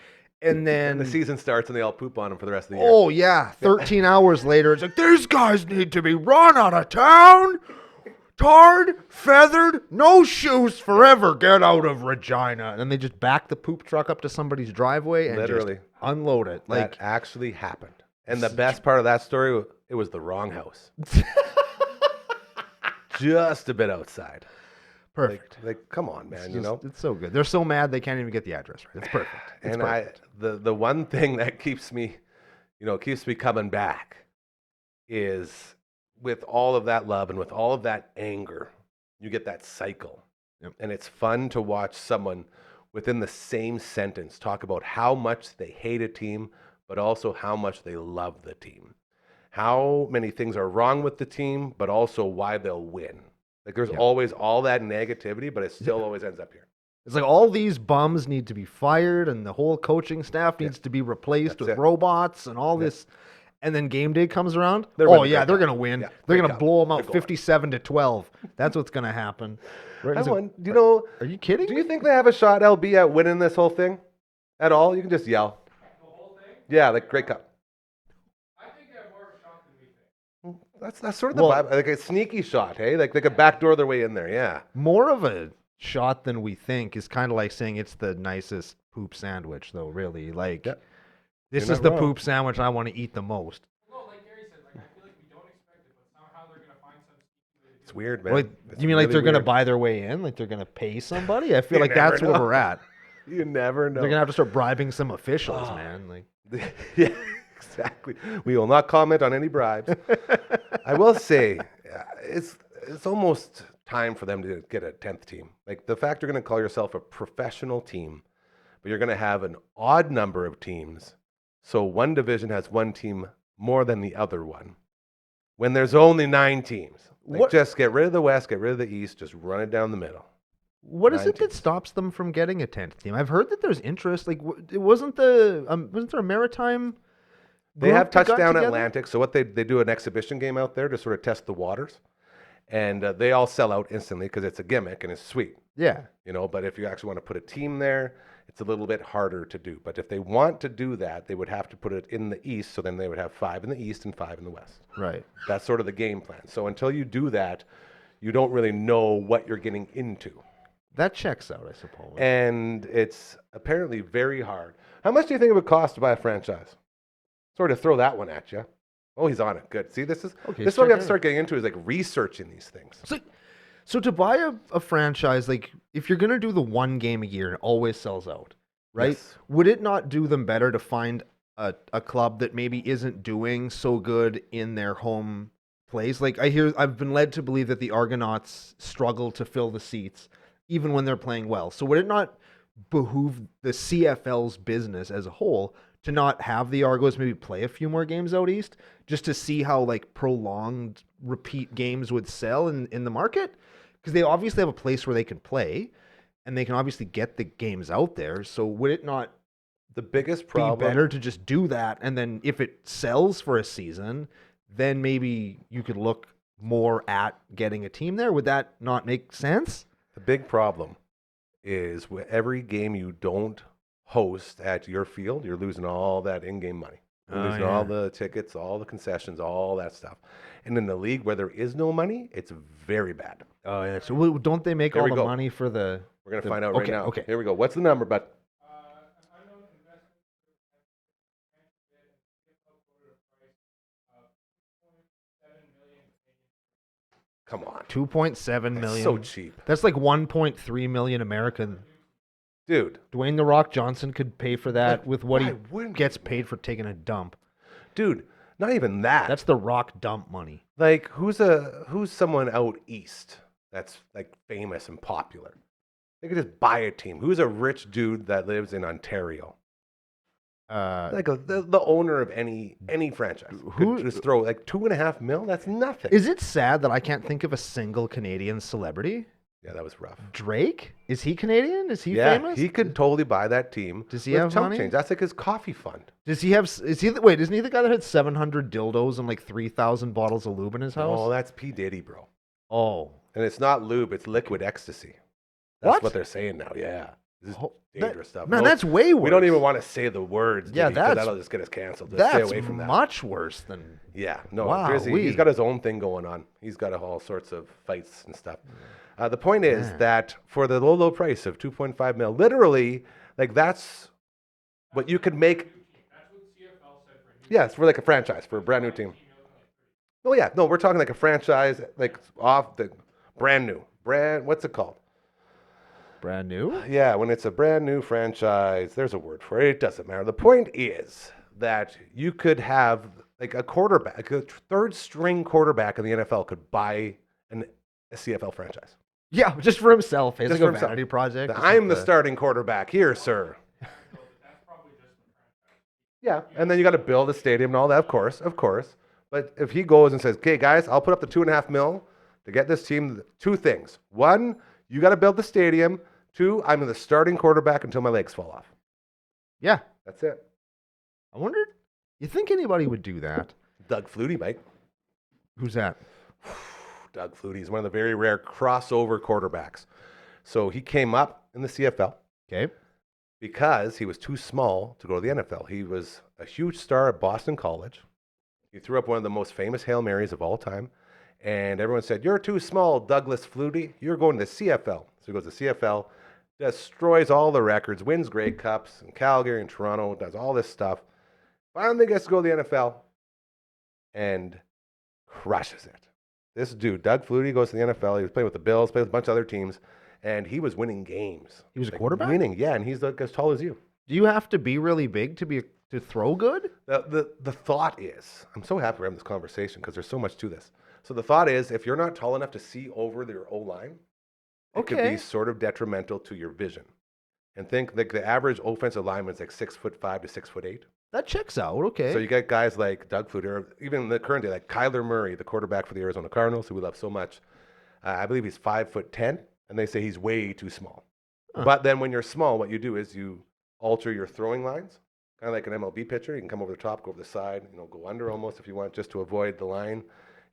and then And the season starts and they all poop on him for the rest of the year. oh yeah, 13 hours later, it's like these guys need to be run out of town. Tarred, feathered, no shoes forever. Get out of Regina. And then they just back the poop truck up to somebody's driveway and Literally. just unload it. Like, that actually happened. And the best part of that story, it was the wrong house. Just a bit outside. perfect. Like come on, man, It's you just- know? it's so good. They're so mad they can't even get the address right. It's perfect. It's And perfect. the one thing that keeps me coming back is with all of that love and with all of that anger, you get that cycle. Yep. And it's fun to watch someone within the same sentence talk about how much they hate a team, but also how much they love the team. How many things are wrong with the team, but also why they'll win. Like there's always all that negativity, but it still always ends up here. It's like all these bums need to be fired and the whole coaching staff needs to be replaced That's with it. robots and all this. And then game day comes around. They're Oh winning yeah, Grey they're Cup. gonna win. Yeah, They're Grey gonna Cup. blow them They're out going. 57-12. That's what's gonna happen. Right? I Is it- won. You know, Are you kidding? do you think they have a shot, LB, at winning this whole thing at all? You can just yell. The whole thing? Yeah, like Grey Cup. I think they have more of a shot than we think. That's sort of the Well- vibe. Like a sneaky shot, hey? Like they could backdoor their way in there, yeah. More of a shot than we think is kind of like saying it's the nicest poop sandwich, though. Really, like Yeah. this You're is not the wrong. poop sandwich I want to eat the most. No, like Gary said, like I feel like we don't expect it, but somehow they're gonna find some sneaky way to do It's it. weird, man. Like, It's you mean like really they're gonna weird. buy their way in? Like they're gonna pay somebody? I feel You like that's never where know. we're at. You never know. They're gonna have to start bribing some officials, man. Like Yeah, exactly. We will not comment on any bribes. I will say, it's almost time for them to get a 10th team. Like the fact you're going to call yourself a professional team, but you're going to have an odd number of teams. So one division has one team more than the other one. When there's only 9 teams. Like What- just get rid of the West, get rid of the East, just run it down the middle. what is 9 it that teams. stops them from getting a 10th team? I've heard that there's interest. Like it wasn't there a maritime? They have group that got Touchdown together? Atlantic, so what they do an exhibition game out there to sort of test the waters, and they all sell out instantly because it's a gimmick and it's sweet, Yeah. you know. But if you actually want to put a team there, it's a little bit harder to do. But if they want to do that, they would have to put it in the East, so then they would have 5 in the East and 5 in the West. Right. That's sort of the game plan. So until you do that, you don't really know what you're getting into, That checks out, I suppose. and it's apparently very hard. How much do you think it would cost to buy a franchise? Sort of throw that one at you. Oh, he's on it. Good. See, this is Okay, this is what we check have to it start getting into is like researching these things. So to buy a franchise, like if you're gonna do the one game a year and it always sells out, right? Yes. Would it not do them better to find a club that maybe isn't doing so good in their home place? Like I've been led to believe that the Argonauts struggle to fill the seats even when they're playing well. So would it not behoove the CFL's business as a whole to not have the Argos maybe play a few more games out east just to see how like prolonged repeat games would sell in the market? Because they obviously have a place where they can play and they can obviously get the games out there. So would it not The biggest be problem. better to just do that? And then if it sells for a season, then maybe you could look more at getting a team there. Would that not make sense? The big problem is with every game you don't host at your field, you're losing all that in-game money. You're Oh, losing all the tickets, all the concessions, all that stuff. And in the league where there is no money, it's very bad. Oh yeah. So don't they make There all we the go. money for the We're going to find out right okay, now. okay. Here we go. What's the number, bud? Come on. 2.7 That's million. so cheap. That's like 1.3 million American. Dude. Dwayne The Rock Johnson could pay for that with what he why wouldn't gets paid for taking a dump. Dude, not even that. That's the Rock dump money. like who's someone out east that's like famous and popular? They could just buy a team. Who's a rich dude that lives in Ontario? Like the owner of any franchise could just throw like $2.5 million. That's nothing. Is it sad that I can't think of a single Canadian celebrity? Yeah, that was rough. Drake? Is he Canadian? Is he Yeah, famous? he could totally buy that team. Does he with have chump money? change. That's like his coffee fund. Does he have? Is he? Wait, isn't he the guy that had 700 dildos and like 3,000 bottles of lube in his house? Oh, that's P Diddy, bro. Oh, And it's not lube; it's liquid ecstasy. That's What? what they're saying now. Yeah, this is dangerous stuff. man, No, that's way worse. We don't even want to say the words. Yeah, Diddy, 'cause that's- that'll just get us canceled. Just stay That's away from that. much worse than. Yeah, no, Wow, Drizzy, he's got his own thing going on. He's got all sorts of fights and stuff. The point is that for the low price of 2.5 mil, literally, like that's what you could make. Yeah, it's for like a franchise, for a brand new team. Oh yeah, no, we're talking like a franchise, like off the brand new. What's it called? Brand new? Yeah, when it's a brand new franchise, there's a word for it. It doesn't matter. The point is that you could have like a quarterback, a third string quarterback in the NFL could buy a CFL franchise. Yeah, just for himself. It's Just like for a himself. vanity project. just I'm like the starting quarterback here, sir. Yeah, and then you got to build a stadium and all that, of course. But if he goes and says, "Okay, guys, I'll put up the $2.5 million to get this team," two things: one, you got to build the stadium; two, I'm the starting quarterback until my legs fall off. Yeah. That's it. I wondered, you think anybody would do that? Doug Flutie, Mike. Who's that? Doug Flutie is one of the very rare crossover quarterbacks. So he came up in the CFL. Okay. Because he was too small to go to the NFL. He was a huge star at Boston College. He threw up one of the most famous Hail Marys of all time. And everyone said, "You're too small, Douglas Flutie. You're going to the CFL." So he goes to CFL, destroys all the records, wins Grey Cups in Calgary and Toronto, does all this stuff. Finally gets to go to the NFL and crushes it. This dude, Doug Flutie, goes to the NFL. He was playing with the Bills, played with a bunch of other teams. And he was winning games. He was a quarterback? Winning, yeah, and he's like as tall as you. Do you have to be really big to throw good? The thought is, I'm so happy we're having this conversation because there's so much to this. So the thought is, if you're not tall enough to see over your O-line, it could be sort of detrimental to your vision. And think like the average offensive lineman is like 6'5" to 6'8". That checks out. Okay. So you get guys like Doug Flutie, or even in the current day, like Kyler Murray, the quarterback for the Arizona Cardinals, who we love so much. I believe he's 5'10". And they say he's way too small. Huh. But then when you're small, what you do is you alter your throwing lines, kind of like an MLB pitcher. You can come over the top, go over the side, go under almost if you want, just to avoid the line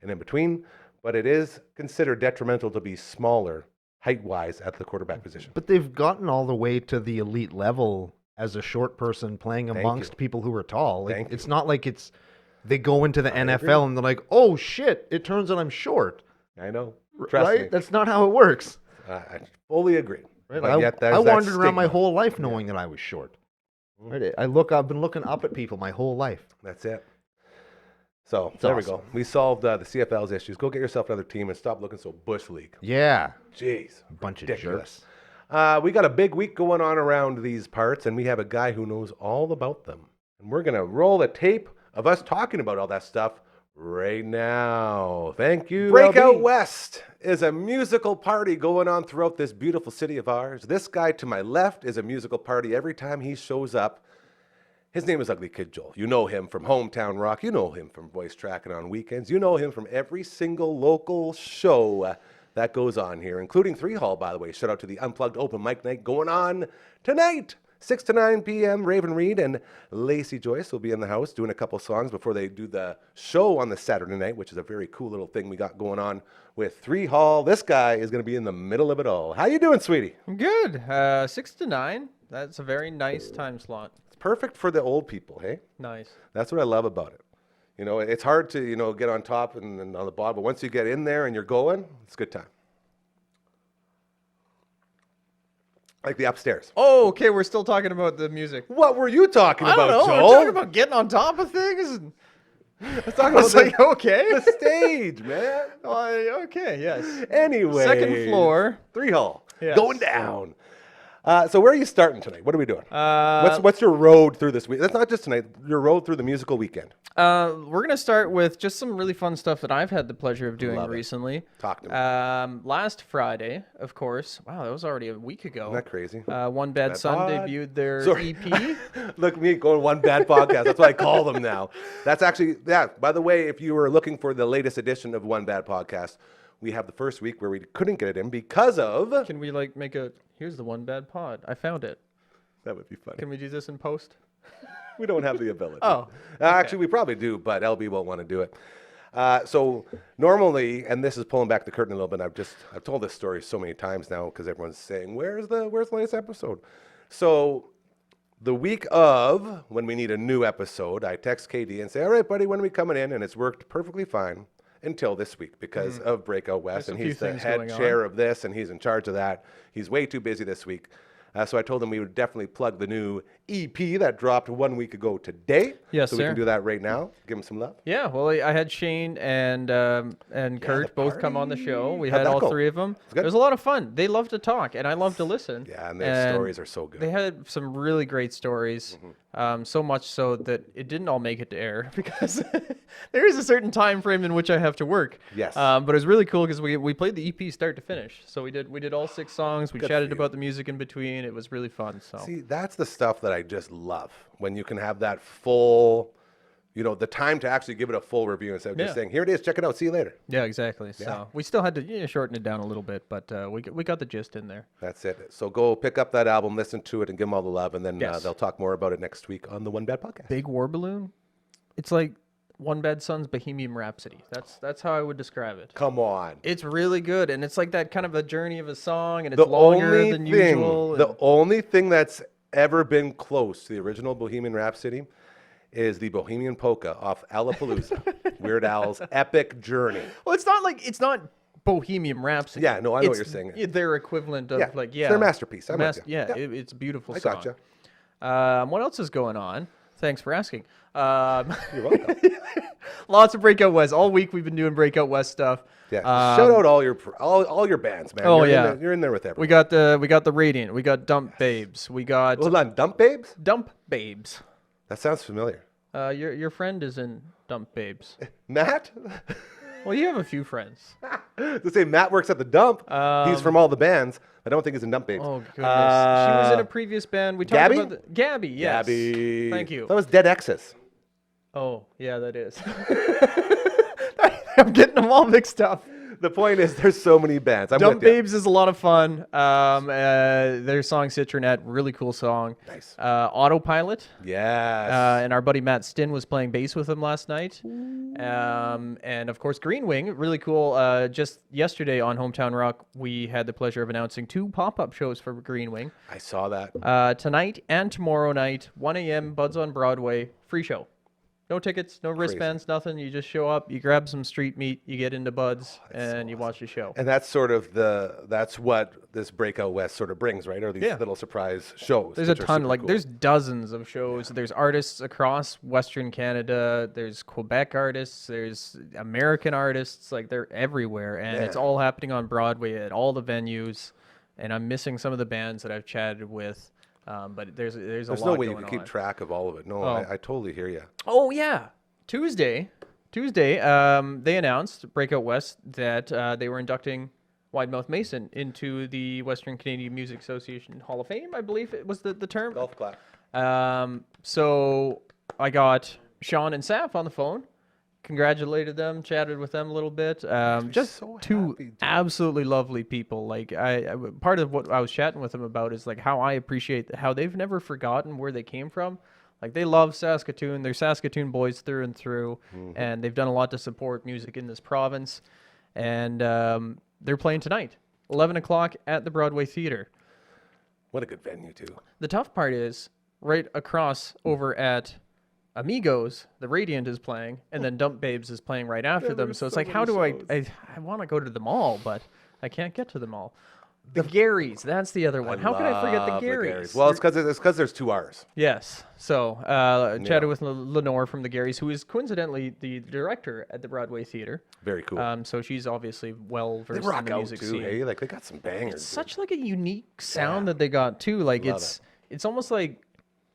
and in between. But it is considered detrimental to be smaller height-wise at the quarterback position. But they've gotten all the way to the elite level as a short person playing amongst people who are tall. Like, it's not like they go into the NFL and they're like, "Oh shit, it turns out I'm short." I know. Trust me. That's not how it works. I fully agree. Right? I wandered around my whole life knowing that I was short. Right? I've been looking up at people my whole life. That's it. So there we go. We solved the CFL's issues. Go get yourself another team and stop looking so bush league. Yeah. Jeez. Bunch of ridiculous. jerks. We got a big week going on around these parts, and we have a guy who knows all about them. And we're going to roll a tape of us talking about all that stuff right now. Thank you. Breakout West is a musical party going on throughout this beautiful city of ours. This guy to my left is a musical party every time he shows up. His name is UglyKidJoel. You know him from Hometown Rock. You know him from Voice Tracking on weekends. You know him from every single local show that goes on here, including 3 Hall, by the way. Shout out to the Unplugged Open Mic Night going on tonight. 6 to 9 p.m., Raven Reed and Lacey Joyce will be in the house doing a couple songs before they do the show on the Saturday night, which is a very cool little thing we got going on with 3 Hall. This guy is going to be in the middle of it all. How you doing, sweetie? I'm good. 6 to 9. That's a very nice time slot. It's perfect for the old people, hey? Nice. That's what I love about it. It's hard to, get on top and on the bottom, but once you get in there and you're going, it's a good time. Like the upstairs. Oh, okay. We're still talking about the music. What were you talking I about, don't know. Joel? We're talking about getting on top of things. And Let's talk I about was like, okay. the stage, man. Okay, yes. Anyway. Second floor. 3 hall. Yes. Going down. So where are you starting tonight? What are we doing? Uh, What's your road through this week? That's not just tonight. Your road through the musical weekend. We're gonna start with just some really fun stuff that I've had the pleasure of doing Love it. recently. Talk to me. Last Friday, of course. Wow, that was already a week ago. Isn't that crazy? One Bad Bad Son Pod. debuted their Sorry. EP. Look at me going One Bad Podcast. That's what I call them now. That's actually, yeah. By the way, if you were looking for the latest edition of One Bad Podcast, we have the first week where we couldn't get it in because of. Can we like make a? Here's the One Bad Pod. I found it. That would be funny. Can we do this in post? We don't have the ability. Oh, Actually, we probably do, but LB won't want to do it. So normally, and this is pulling back the curtain a little bit. I've told this story so many times now because everyone's saying, "Where's the latest episode?" So the week of when we need a new episode, I text KD and say, "All right, buddy, when are we coming in?" And it's worked perfectly fine until this week because of Breakout West, There's a and few he's the things head going on. chair of this, and he's in charge of that. He's way too busy this week. So I told him we would definitely plug the new EP that dropped 1 week ago today. Yes, so we sir. can do that right now. Give him some love. Yeah, well, I had Shane and Kurt both come on the show. We How'd had that all go? three of them. good? It was a lot of fun. They love to talk, and I love to listen. Yeah, and their stories are so good. They had some really great stories, so much so that it didn't all make it to air because there is a certain time frame in which I have to work. Yes. But it was really cool because we played the EP start to finish. So we did all 6 songs. We Good for chatted you. about the music in between. It was really fun. So See, that's the stuff that I just love when you can have that full, the time to actually give it a full review instead of just Yeah. saying, here it is, check it out, see you later. yeah, exactly. Yeah. So we still had to shorten it down a little bit, but we got the gist in there. That's it. So go pick up that album, listen to it, and give them all the love, and then Yes. they'll talk more about it next week on the One Bad Podcast. Big War Balloon. It's like One Bad Son's Bohemian Rhapsody. That's how I would describe it. Come on. It's really good, and it's like that kind of a journey of a song, and it's The longer only than thing, usual. the and- only thing that's ever been close to the original Bohemian Rhapsody is the Bohemian Polka off Alapalooza, Weird Al's epic journey. well, it's not Bohemian Rhapsody. Yeah, no, I know what It's you're saying. Their equivalent of Yeah, like it's their masterpiece. I'm with you. yeah, Yeah. it's a beautiful I song. gotcha. What else is going on? Thanks for asking. You're welcome. Lots of Breakout West. All week we've been doing Breakout West stuff. Yeah, shout out all your bands, man. Oh, You're yeah. you're in there with everyone. We got the Radiant. We got Dump Babes. We got Hold on, Dump Babes? Dump Babes. That sounds familiar. Your friend is in Dump Babes. Matt? Well, you have a few friends. To say Matt works at the dump. He's from all the bands. I don't think he's in Dump Babes. Oh goodness, she was in a previous band. We talked Gabby? about Gabby. Yes. Gabby. Thank you. That was Dead Exes. Oh yeah, that is. I'm getting them all mixed up. The point is, there's so many bands. I'm Dump with ya. Babes is a lot of fun. Their song Citronette, really cool song. Nice. Autopilot. Yes. And our buddy Matt Stin was playing bass with him last night. And of course, Green Wing, really cool. Just yesterday on Hometown Rock, we had the pleasure of announcing 2 pop-up shows for Green Wing. I saw that. Tonight and tomorrow night, 1 a.m., Buds on Broadway, free show. No tickets, no wristbands, nothing. You just show up, you grab some street meat, you get into Buds, and you watch the show. And that's sort of that's what this Breakout West sort of brings, right? Or these little surprise shows. There's a which are ton, super like cool. there's dozens of shows. There's artists across Western Canada. There's Quebec artists. There's American artists. Like they're everywhere, and it's Man. all happening on Broadway at all the venues. And I'm missing some of the bands that I've chatted with, but there's a There's lot no way you going can keep on. track of all of it. No, Oh. I totally hear you. Oh yeah, Tuesday, they announced Breakout West that they were inducting Widemouth Mason into the Western Canadian Music Association Hall of Fame. I believe it was the term. Golf clap. So I got Sean and Saf on the phone, congratulated them, chatted with them a little bit. Just so 2 happy, dude. absolutely lovely people. Like I part of what I was chatting with them about is like how I appreciate how they've never forgotten where they came from. Like they love Saskatoon. They're Saskatoon boys through and through, and they've done a lot to support music in this province. And they're playing tonight, 11 o'clock at the Broadway Theater. What a good venue, too. The tough part is right across over at Amigos, the Radiant is playing, and then Dump Babes is playing right after them. there's So it's so like, how many do shows. I want to go to them all, but I can't get to them all. The Garys, that's the other one. How can I forget the love Garys? Well, it's because there's 2 R's. Yes. So, chatted with Lenore from the Garys, who is coincidentally the director at the Broadway Theater. Very cool. So she's obviously well They versed in rock the out music too, scene. hey? Like, they got some bangers. It's such like a unique sound that they got too. Like Love it's almost like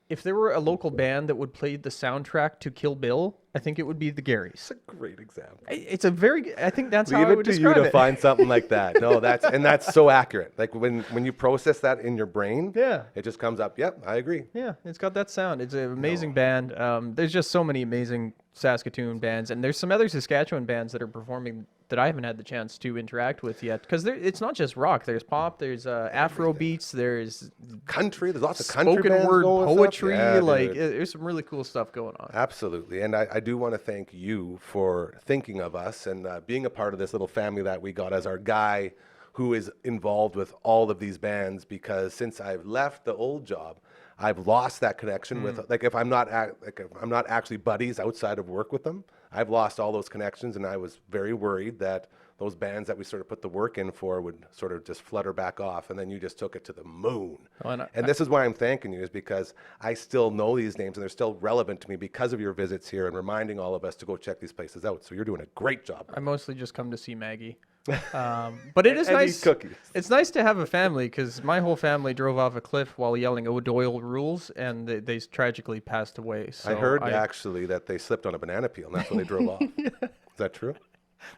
if there were a local band that would play the soundtrack to Kill Bill, I think it would be the Garys. It's a great example. It's a very. I think that's how Leave I it would to you describe to it. find something like that. No, that's so accurate. Like when you process that in your brain, Yeah. it just comes up. Yep, I agree. Yeah, it's got that sound. It's an amazing band. There's just so many amazing Saskatoon bands, and there's some other Saskatchewan bands that are performing that I haven't had the chance to interact with yet. Because it's not just rock. There's pop. There's Afro beats. There's Country. There's lots of country spoken bands word going and stuff. poetry. Yeah, Like dude. there's some really cool stuff going on. Absolutely. And I do want to thank you for thinking of us and being a part of this little family that we got as our guy who is involved with all of these bands, because since I've left the old job, I've lost that connection with, like, if I'm not actually buddies outside of work with them, I've lost all those connections, and I was very worried that those bands that we sort of put the work in for would sort of just flutter back off, and then you just took it to the moon. And this is why I'm thanking you, is because I still know these names, and they're still relevant to me because of your visits here and reminding all of us to go check these places out. So you're doing a great job. I mostly just come to see Maggie. But it is And eat nice. cookies. It's nice to have a family, because my whole family drove off a cliff while yelling "Oh, Doyle rules," and they tragically passed away. So I heard actually that they slipped on a banana peel, and that's when they drove off. Is that true?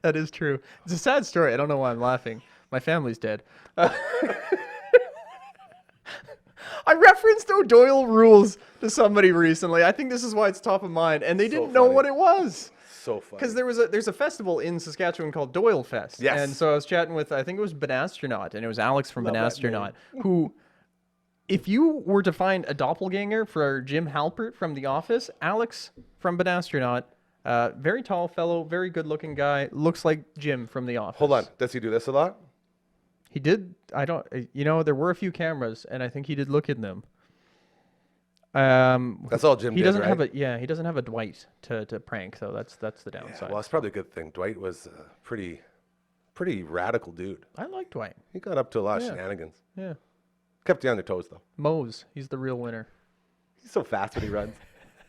That is true. It's a sad story. I don't know why I'm laughing. My family's dead. I referenced O'Doyle rules to somebody recently. I think this is why it's top of mind, and they didn't know funny. what it was. So funny. Because there's a festival in Saskatchewan called Doyle Fest. Yes. And so I was chatting with, I think it was Banastronaut, and it was Alex from Love that Banastronaut, who, if you were to find a doppelganger for Jim Halpert from The Office, Alex from Banastronaut, very tall fellow, very good looking guy, looks like Jim from The Office. Hold on. Does he do this a lot? He did. I don't. There were a few cameras, and I think he did look in them. That's all Jim He did, doesn't right? have a He doesn't have a Dwight to prank though. That's the downside. Well, it's probably a good thing. Dwight was a pretty radical dude. I like Dwight. He got up to a lot of Yeah. shenanigans. Yeah. Kept you on your toes, though. Mose, he's the real winner. He's so fast when he runs.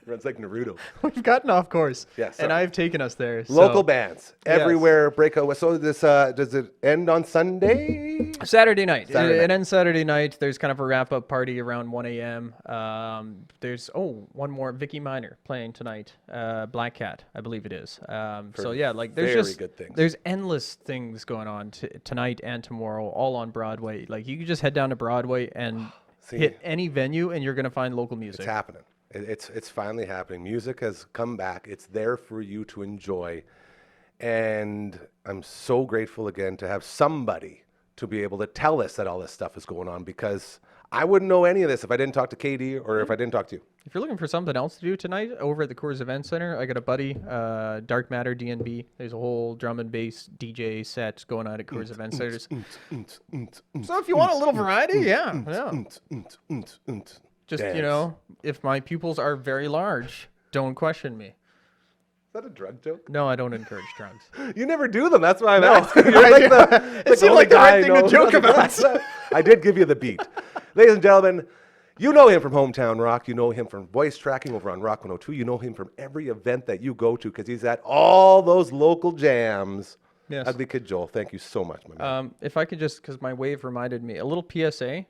He runs like Naruto. We've gotten off course. Yeah, And sorry. I've taken us there. Local so. bands Yes. everywhere. Breakout. So this does it end on Sunday? Saturday night. Saturday It night. ends Saturday night. There's kind of a wrap-up party around 1 a.m. There's one more. Vicky Minor playing tonight. Black Cat, I believe it is. So yeah, like there's very just good things. there's endless things going on tonight and tomorrow, all on Broadway. Like you can just head down to Broadway and See. hit any venue, and you're gonna find local music. It's happening. It's finally happening. Music has come back. It's there for you to enjoy. And I'm so grateful again to have somebody to be able to tell us that all this stuff is going on, because I wouldn't know any of this if I didn't talk to KD or if I didn't talk to you. If you're looking for something else to do tonight over at the Coors Event Center, I got a buddy, Dark Matter DNB. There's a whole drum and bass DJ set going on at Coors Event Centers. So if you want a little variety, yeah. Just, Dance. if my pupils are very large, don't question me. Is that a drug joke? No, I don't encourage drugs. You never do them. That's why I'm asking. You're like It seemed like the right thing to joke about. I did give you the beat. Ladies and gentlemen, you know him from Hometown Rock. You know him from voice tracking over on Rock 102. You know him from every event that you go to, because he's at all those local jams. Yes. Ugly Kid Joel, thank you so much, my man. If I could just, because my wave reminded me, a little PSA.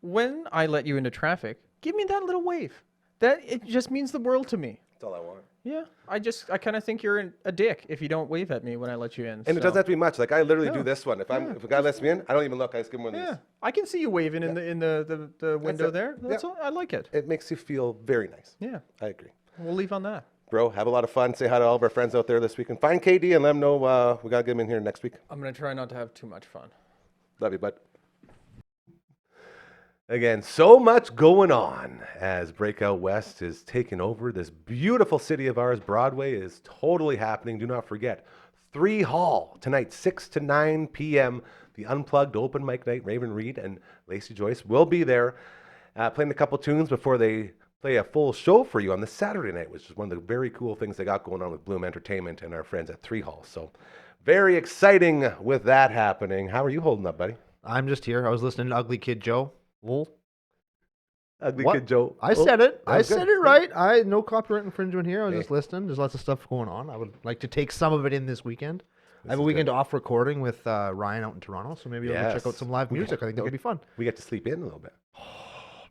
When I let you into traffic, give me that little wave. It just means the world to me. That's all I want. Yeah, I kind of think you're a dick if you don't wave at me when I let you in. And it doesn't have to be much. Like, I literally do Yeah. this one. If a guy lets me in, I don't even look. I just give him one of Yeah, these. I can see you waving in the window it. there. Yeah. That's all, I like it. It makes you feel very nice. Yeah, I agree. we'll leave on that. Bro, have a lot of fun. Say hi to all of our friends out there this week. And find KD and let him know we got to get him in here next week. I'm gonna try not to have too much fun. Love you, bud. Again, so much going on as Breakout West is taking over this beautiful city of ours. Broadway is totally happening. Do not forget, 3 Hall tonight, 6 to 9 p.m. The Unplugged Open Mic Night. Raven Reed and Lacey Joyce will be there playing a couple tunes before they play a full show for you on the Saturday night, which is one of the very cool things they got going on with Bloom Entertainment and our friends at 3 Hall. So very exciting with that happening. How are you holding up, buddy? I'm just here. I was listening to Ugly Kid Joe. Lol. Ugly What? Kid Joe. I said it. that I was said good. it right. I no copyright infringement here. I was Hey. just listening. There's lots of stuff going on. I would like to take some of it in this weekend. I have a is weekend good. off recording with Ryan out in Toronto, so maybe I'll go check out Yes. some live music. I think that'll be fun. We get to sleep in a little bit. Oh,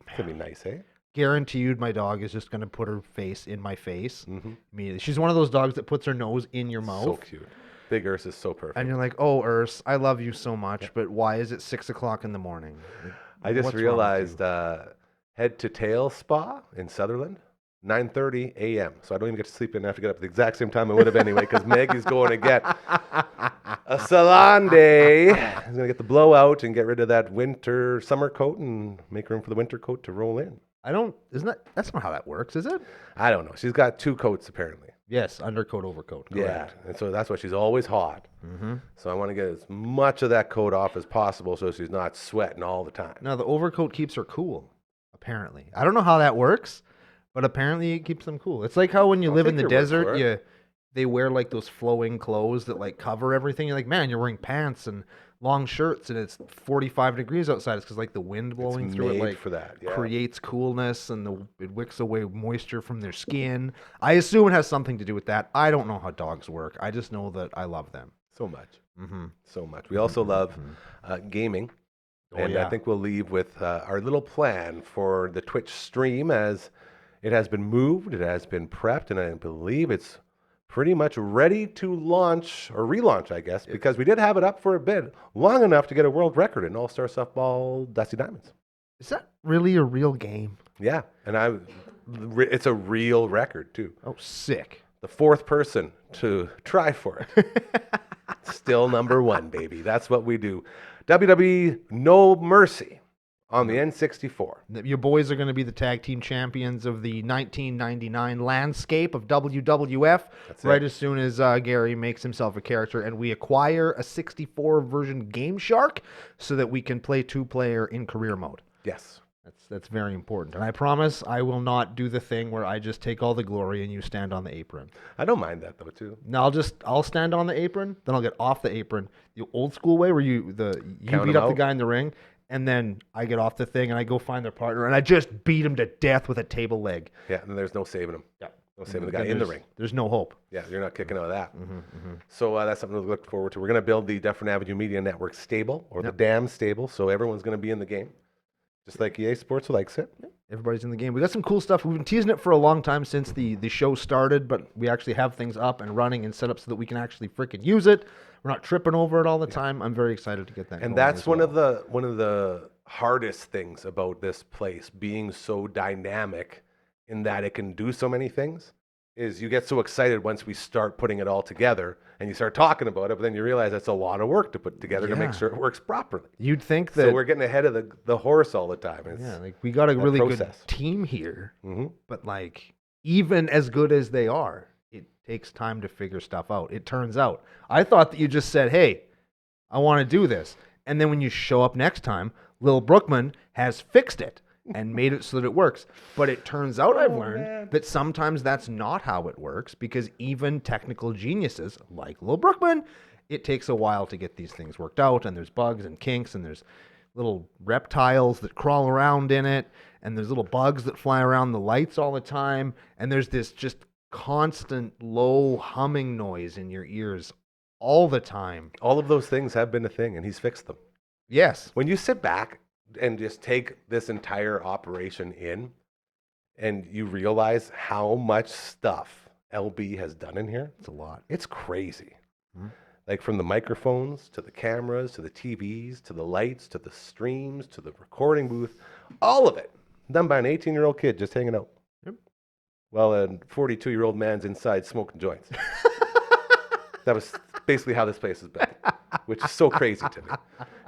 It's gonna be nice, eh? Guaranteed, my dog is just gonna put her face in my face Mm-hmm. immediately. She's one of those dogs that puts her nose in your mouth. So cute. Big Urs is so perfect. And you're like, oh, Urs, I love you so much, but why is it 6 o'clock in the morning? Like, I just what's wrong with realized you? Head to Tail Spa in Sutherland, 9:30 a.m. So I don't even get to sleep in. I have to get up at the exact same time I would have anyway because Maggie's going to get a salon day. He's going to get the blowout and get rid of that summer coat and make room for the winter coat to roll in. That's not how that works, is it? I don't know. She's got 2 coats apparently. Yes, undercoat, overcoat. Yeah, Correct. and so that's why she's always hot. Mm-hmm. So I want to get as much of that coat off as possible so she's not sweating all the time. Now, the overcoat keeps her cool, apparently. I don't know how that works, but apparently it keeps them cool. It's like how when you I'll live in take the your word for desert, it. they wear like those flowing clothes that like cover everything. You're like, man, you're wearing pants and long shirts and it's 45 degrees outside. It's because like the wind blowing It's through it made like for that. Yeah. creates coolness and it wicks away moisture from their skin. I assume it has something to do with that. I don't know how dogs work. I just know that I love them. So much. Mm-hmm. So much. We also love gaming. Oh, And yeah. I think we'll leave with our little plan for the Twitch stream as it has been moved, it has been prepped, and I believe it's pretty much ready to launch or relaunch, I guess, because we did have it up for a bit, long enough to get a world record in All-Star Softball Dusty Diamonds. Is that really a real game? Yeah, and it's a real record too. Oh, sick. The 4th person to try for it. Still number 1, baby. That's what we do. WWE No Mercy on the N64. Your boys are going to be the tag team champions of the 1999 landscape of WWF. That's right it. as soon as Gary makes himself a character and we acquire a 64 version Game Shark so that we can play 2-player in career mode. Yes. That's very important. And I promise I will not do the thing where I just take all the glory and you stand on the apron. I don't mind that though too. No, I'll stand on the apron, then I'll get off the apron, the old school way where you Count beat 'em up the out? guy in the ring, and then I get off the thing and I go find their partner and I just beat him to death with a table leg. Yeah, and there's no saving him. Yeah. No saving the Then guy in the there's- ring. There's no hope. Yeah, you're not kicking out of that. Mm-hmm. So that's something to look forward to. We're going to build the Dufferin Avenue Media Network stable, or the DAM stable, so everyone's going to be in the game, just like EA Sports likes it. Everybody's in the game. We got some cool stuff. We've been teasing it for a long time since the show started, but we actually have things up and running and set up so that we can actually freaking use it. We're not tripping over it all the time. I'm very excited to get that. And going that's as one well. of the hardest things about this place being so dynamic in that it can do so many things is you get so excited once we start putting it all together and you start talking about it, but then you realize that's a lot of work to put together to make Yeah. sure it works properly. You'd think that. So we're getting ahead of the horse all the time. It's, Yeah, like we got a that really good process. team here, hmm but like even as good as they are, it takes time to figure stuff out. It turns out. I thought that you just said, "Hey, I want to do this," and then when you show up next time, Lil Brookman has fixed it and made it so that it works. But it turns out I've learned that sometimes that's not how it works because even technical geniuses like Lil Brookman, it takes a while to get these things worked out, and there's bugs and kinks, and there's little reptiles that crawl around in it, and there's little bugs that fly around the lights all the time, and there's this just constant low humming noise in your ears all the time. All of those things have been a thing, and he's fixed them. Yes. When you sit back and just take this entire operation in, and you realize how much stuff LB has done in here, It's a lot. it's crazy. Mhm. Like from the microphones to the cameras to the TVs to the lights to the streams to the recording booth, all of it done by an 18-year-old kid just hanging out. Yep. While a 42-year-old man's inside smoking joints. That was basically how this place has been, which is so crazy to me.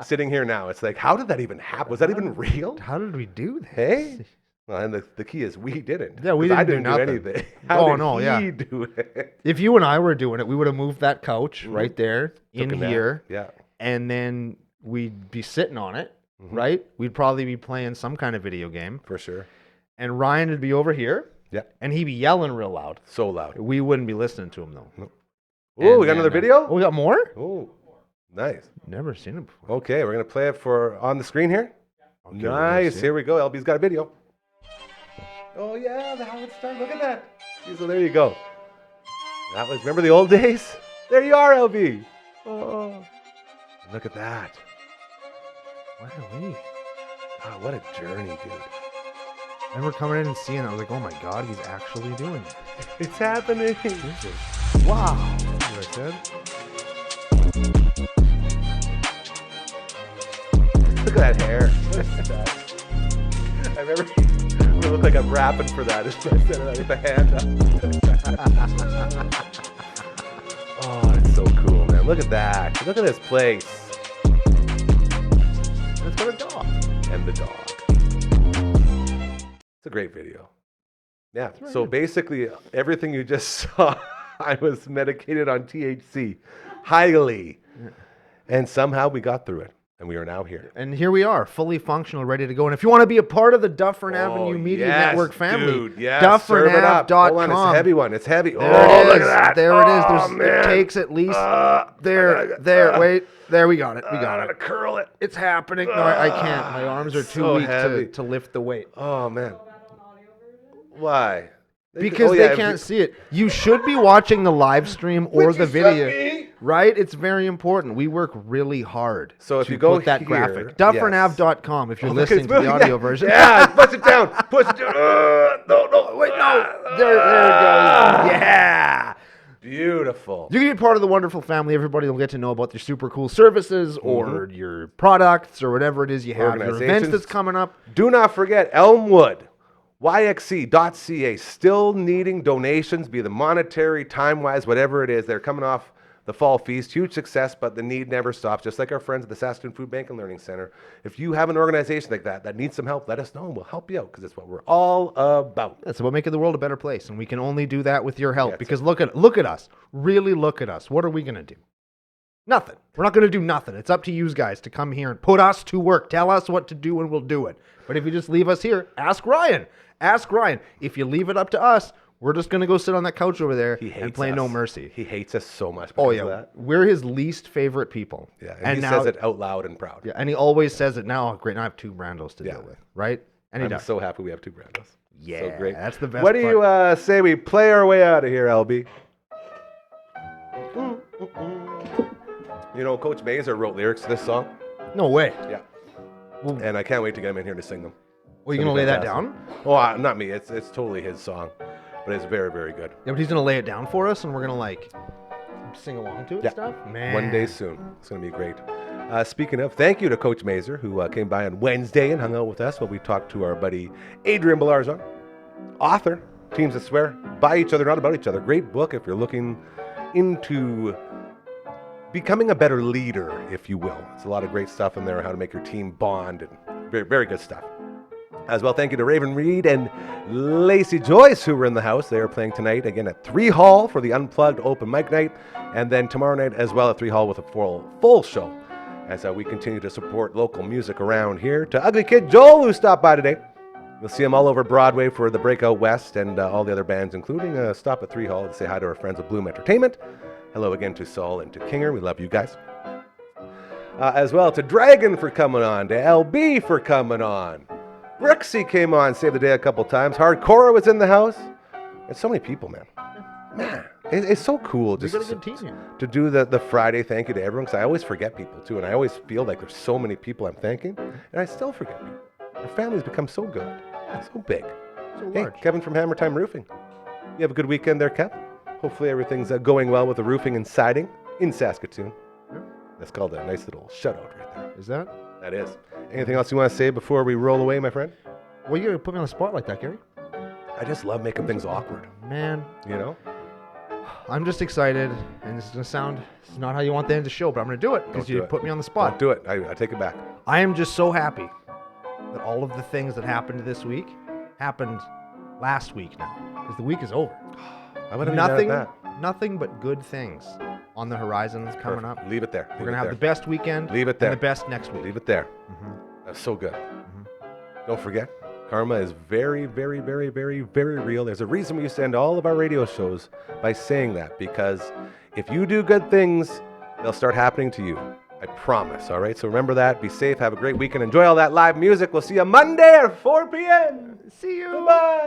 Sitting here now, it's like, how did that even happen? Was that even real? How did we do that? Hey? Well, and the key is we didn't. Yeah, we 'Cause I didn't do didn't nothing. anything. How Oh, did no, he yeah. do it? If you and I were doing it, we would have moved that couch right there in Took a nap. here, Yeah. and then we'd be sitting on it, Mhm. right? We'd probably be playing some kind of video game, For sure. and Ryan would be over here, Yeah. and he'd be yelling real loud. So loud. We wouldn't be listening to him though. Oh, we got And another then, video? Oh, we got more? Oh, Nice. Never seen it before. Okay, we're going to play it for on the screen here. Okay, we're gonna Nice. see it. Here we go. LB's got a video. Oh, yeah, the how it started. Look at that. So there you go. That was, remember the old days? There you are, LB. Oh, look at that. Wow, Oh, what a journey, dude. I remember coming in and seeing it. I was like, oh my God, he's actually doing it. It's happening. Wow. That's what I said. Look at that hair. I remember it looked like I'm rapping for that. It's I said it with the hand up. Oh, it's so cool, man. Look at that. Look at this place. It's got a dog. And the dog. It's a great video. Yeah. So basically, everything you just saw, I was medicated on THC highly. And somehow we got through it. And we are now here. And here we are, fully functional, ready to go. And if you want to be a part of the Dufferin Avenue Media Network family, dude, yes. DufferinAv.com. Hold on, it's a heavy one. It's heavy. There Oh, it look is. at that. There it is. Oh, man. It takes at least wait. There we got it. We got I gotta it. curl it. It's happening. No, I can't. My arms are too So weak heavy. to lift the weight. Oh, man. Why? Because they can't see it. You should be watching the live stream or the video. Right? It's very important. We work really hard. So if to you go put that here, graphic. DufferinAv.com if you're listening to the audio version. Yeah, push it down. Push it down. No, wait, no. There it goes. Yeah. Beautiful. You can be part of the wonderful family. Everybody will get to know about your super cool services or your products or whatever it is you have. Your events Organizations. that's coming up. Do not forget Elmwood. YXC.ca, still needing donations, be the monetary, time-wise, whatever it is. They're coming off the fall feast. Huge success, but the need never stops. Just like our friends at the Saskatoon Food Bank and Learning Center. If you have an organization like that needs some help, let us know and we'll help you out because it's what we're all about. That's about making the world a better place, and we can only do that with your help. That's Because look at us. Really look at us. What are we going to do? Nothing. We're not going to do nothing. It's up to you guys to come here and put us to work. Tell us what to do and we'll do it. But if you just leave us here, ask Ryan. Ask Ryan. If you leave it up to us, we're just going to go sit on that couch over there and play no mercy. He hates us so much. Oh, because of yeah. that. We're his least favorite people. Yeah, and he now, says it out loud and proud. Yeah, and he always says it now. Oh, great, now I have two Brandos to Yeah. deal with, right? And he I'm does. so happy we have two Brandos. Yeah, So great. that's the best What do part. you say we play our way out of here, LB? You know, Coach Mazer wrote lyrics to this song. No way. Yeah. And I can't wait to get him in here to sing them. Well, you It's going to gonna lay be that fantastic. down? Oh, not me. It's totally his song. But it's very, very good. Yeah, but he's going to lay it down for us, and we're going to, like, sing along to it Yeah. and stuff? Man. One day soon. It's going to be great. Speaking of, thank you to Coach Mazer, who came by on Wednesday and hung out with us while we talked to our buddy Adrian Balarzon, author, Teams That Swear, By Each Other, Not About Each Other. Great book if you're looking into becoming a better leader, if you will. It's a lot of great stuff in there, how to make your team bond, and very, very good stuff. As well, thank you to Raven Reed and Lacey Joyce, who were in the house. They are playing tonight again at 3 Hall for the Unplugged Open Mic Night, and then tomorrow night as well at 3 Hall with a full show. As we continue to support local music around here. To UglyKidJoel, who stopped by today. You'll see him all over Broadway for the Breakout West and all the other bands, including a stop at 3 Hall to say hi to our friends at Bloom Entertainment. Hello again to Saul and to Kinger. We love you guys. As well to Dragon for coming on, to LB for coming on. Brooksy came on, saved the day a couple times. Hardcora was in the house. There's so many people, man. Man, it's so cool We just got a good team here. to do the Friday thank you to everyone, because I always forget people too, and I always feel like there's so many people I'm thanking, and I still forget people. Our family's become so good, so big. So Hey, large. Kevin from Hammer Time Roofing. You have a good weekend there, Kev? Hopefully everything's going well with the roofing and siding in Saskatoon. Yeah. That's called a nice little shutout right there. Is that? That is. Anything else you want to say before we roll away, my friend? Well, you're going to put me on the spot like that, Gary? I just love making things awkward, Man, you know? I'm just excited, and this is going to sound, it's not how you want the end of the show, but I'm going to do it because Don't you do it. put me on the Don't spot. do it. I take it back. I am just so happy that all of the things that happened this week happened last week now, because the week is over. I would have nothing. Nothing but good things on the horizons coming up. Leave it there. We're going to have the best weekend Leave it there. and the best next week. Leave it there. Mhm. That's so good. Don't forget, karma is very, very, very, very, very real. There's a reason we used to end all of our radio shows by saying that, because if you do good things, they'll start happening to you. I promise, all right? So remember that. Be safe. Have a great weekend. Enjoy all that live music. We'll see you Monday at 4 p.m. See you. Bye.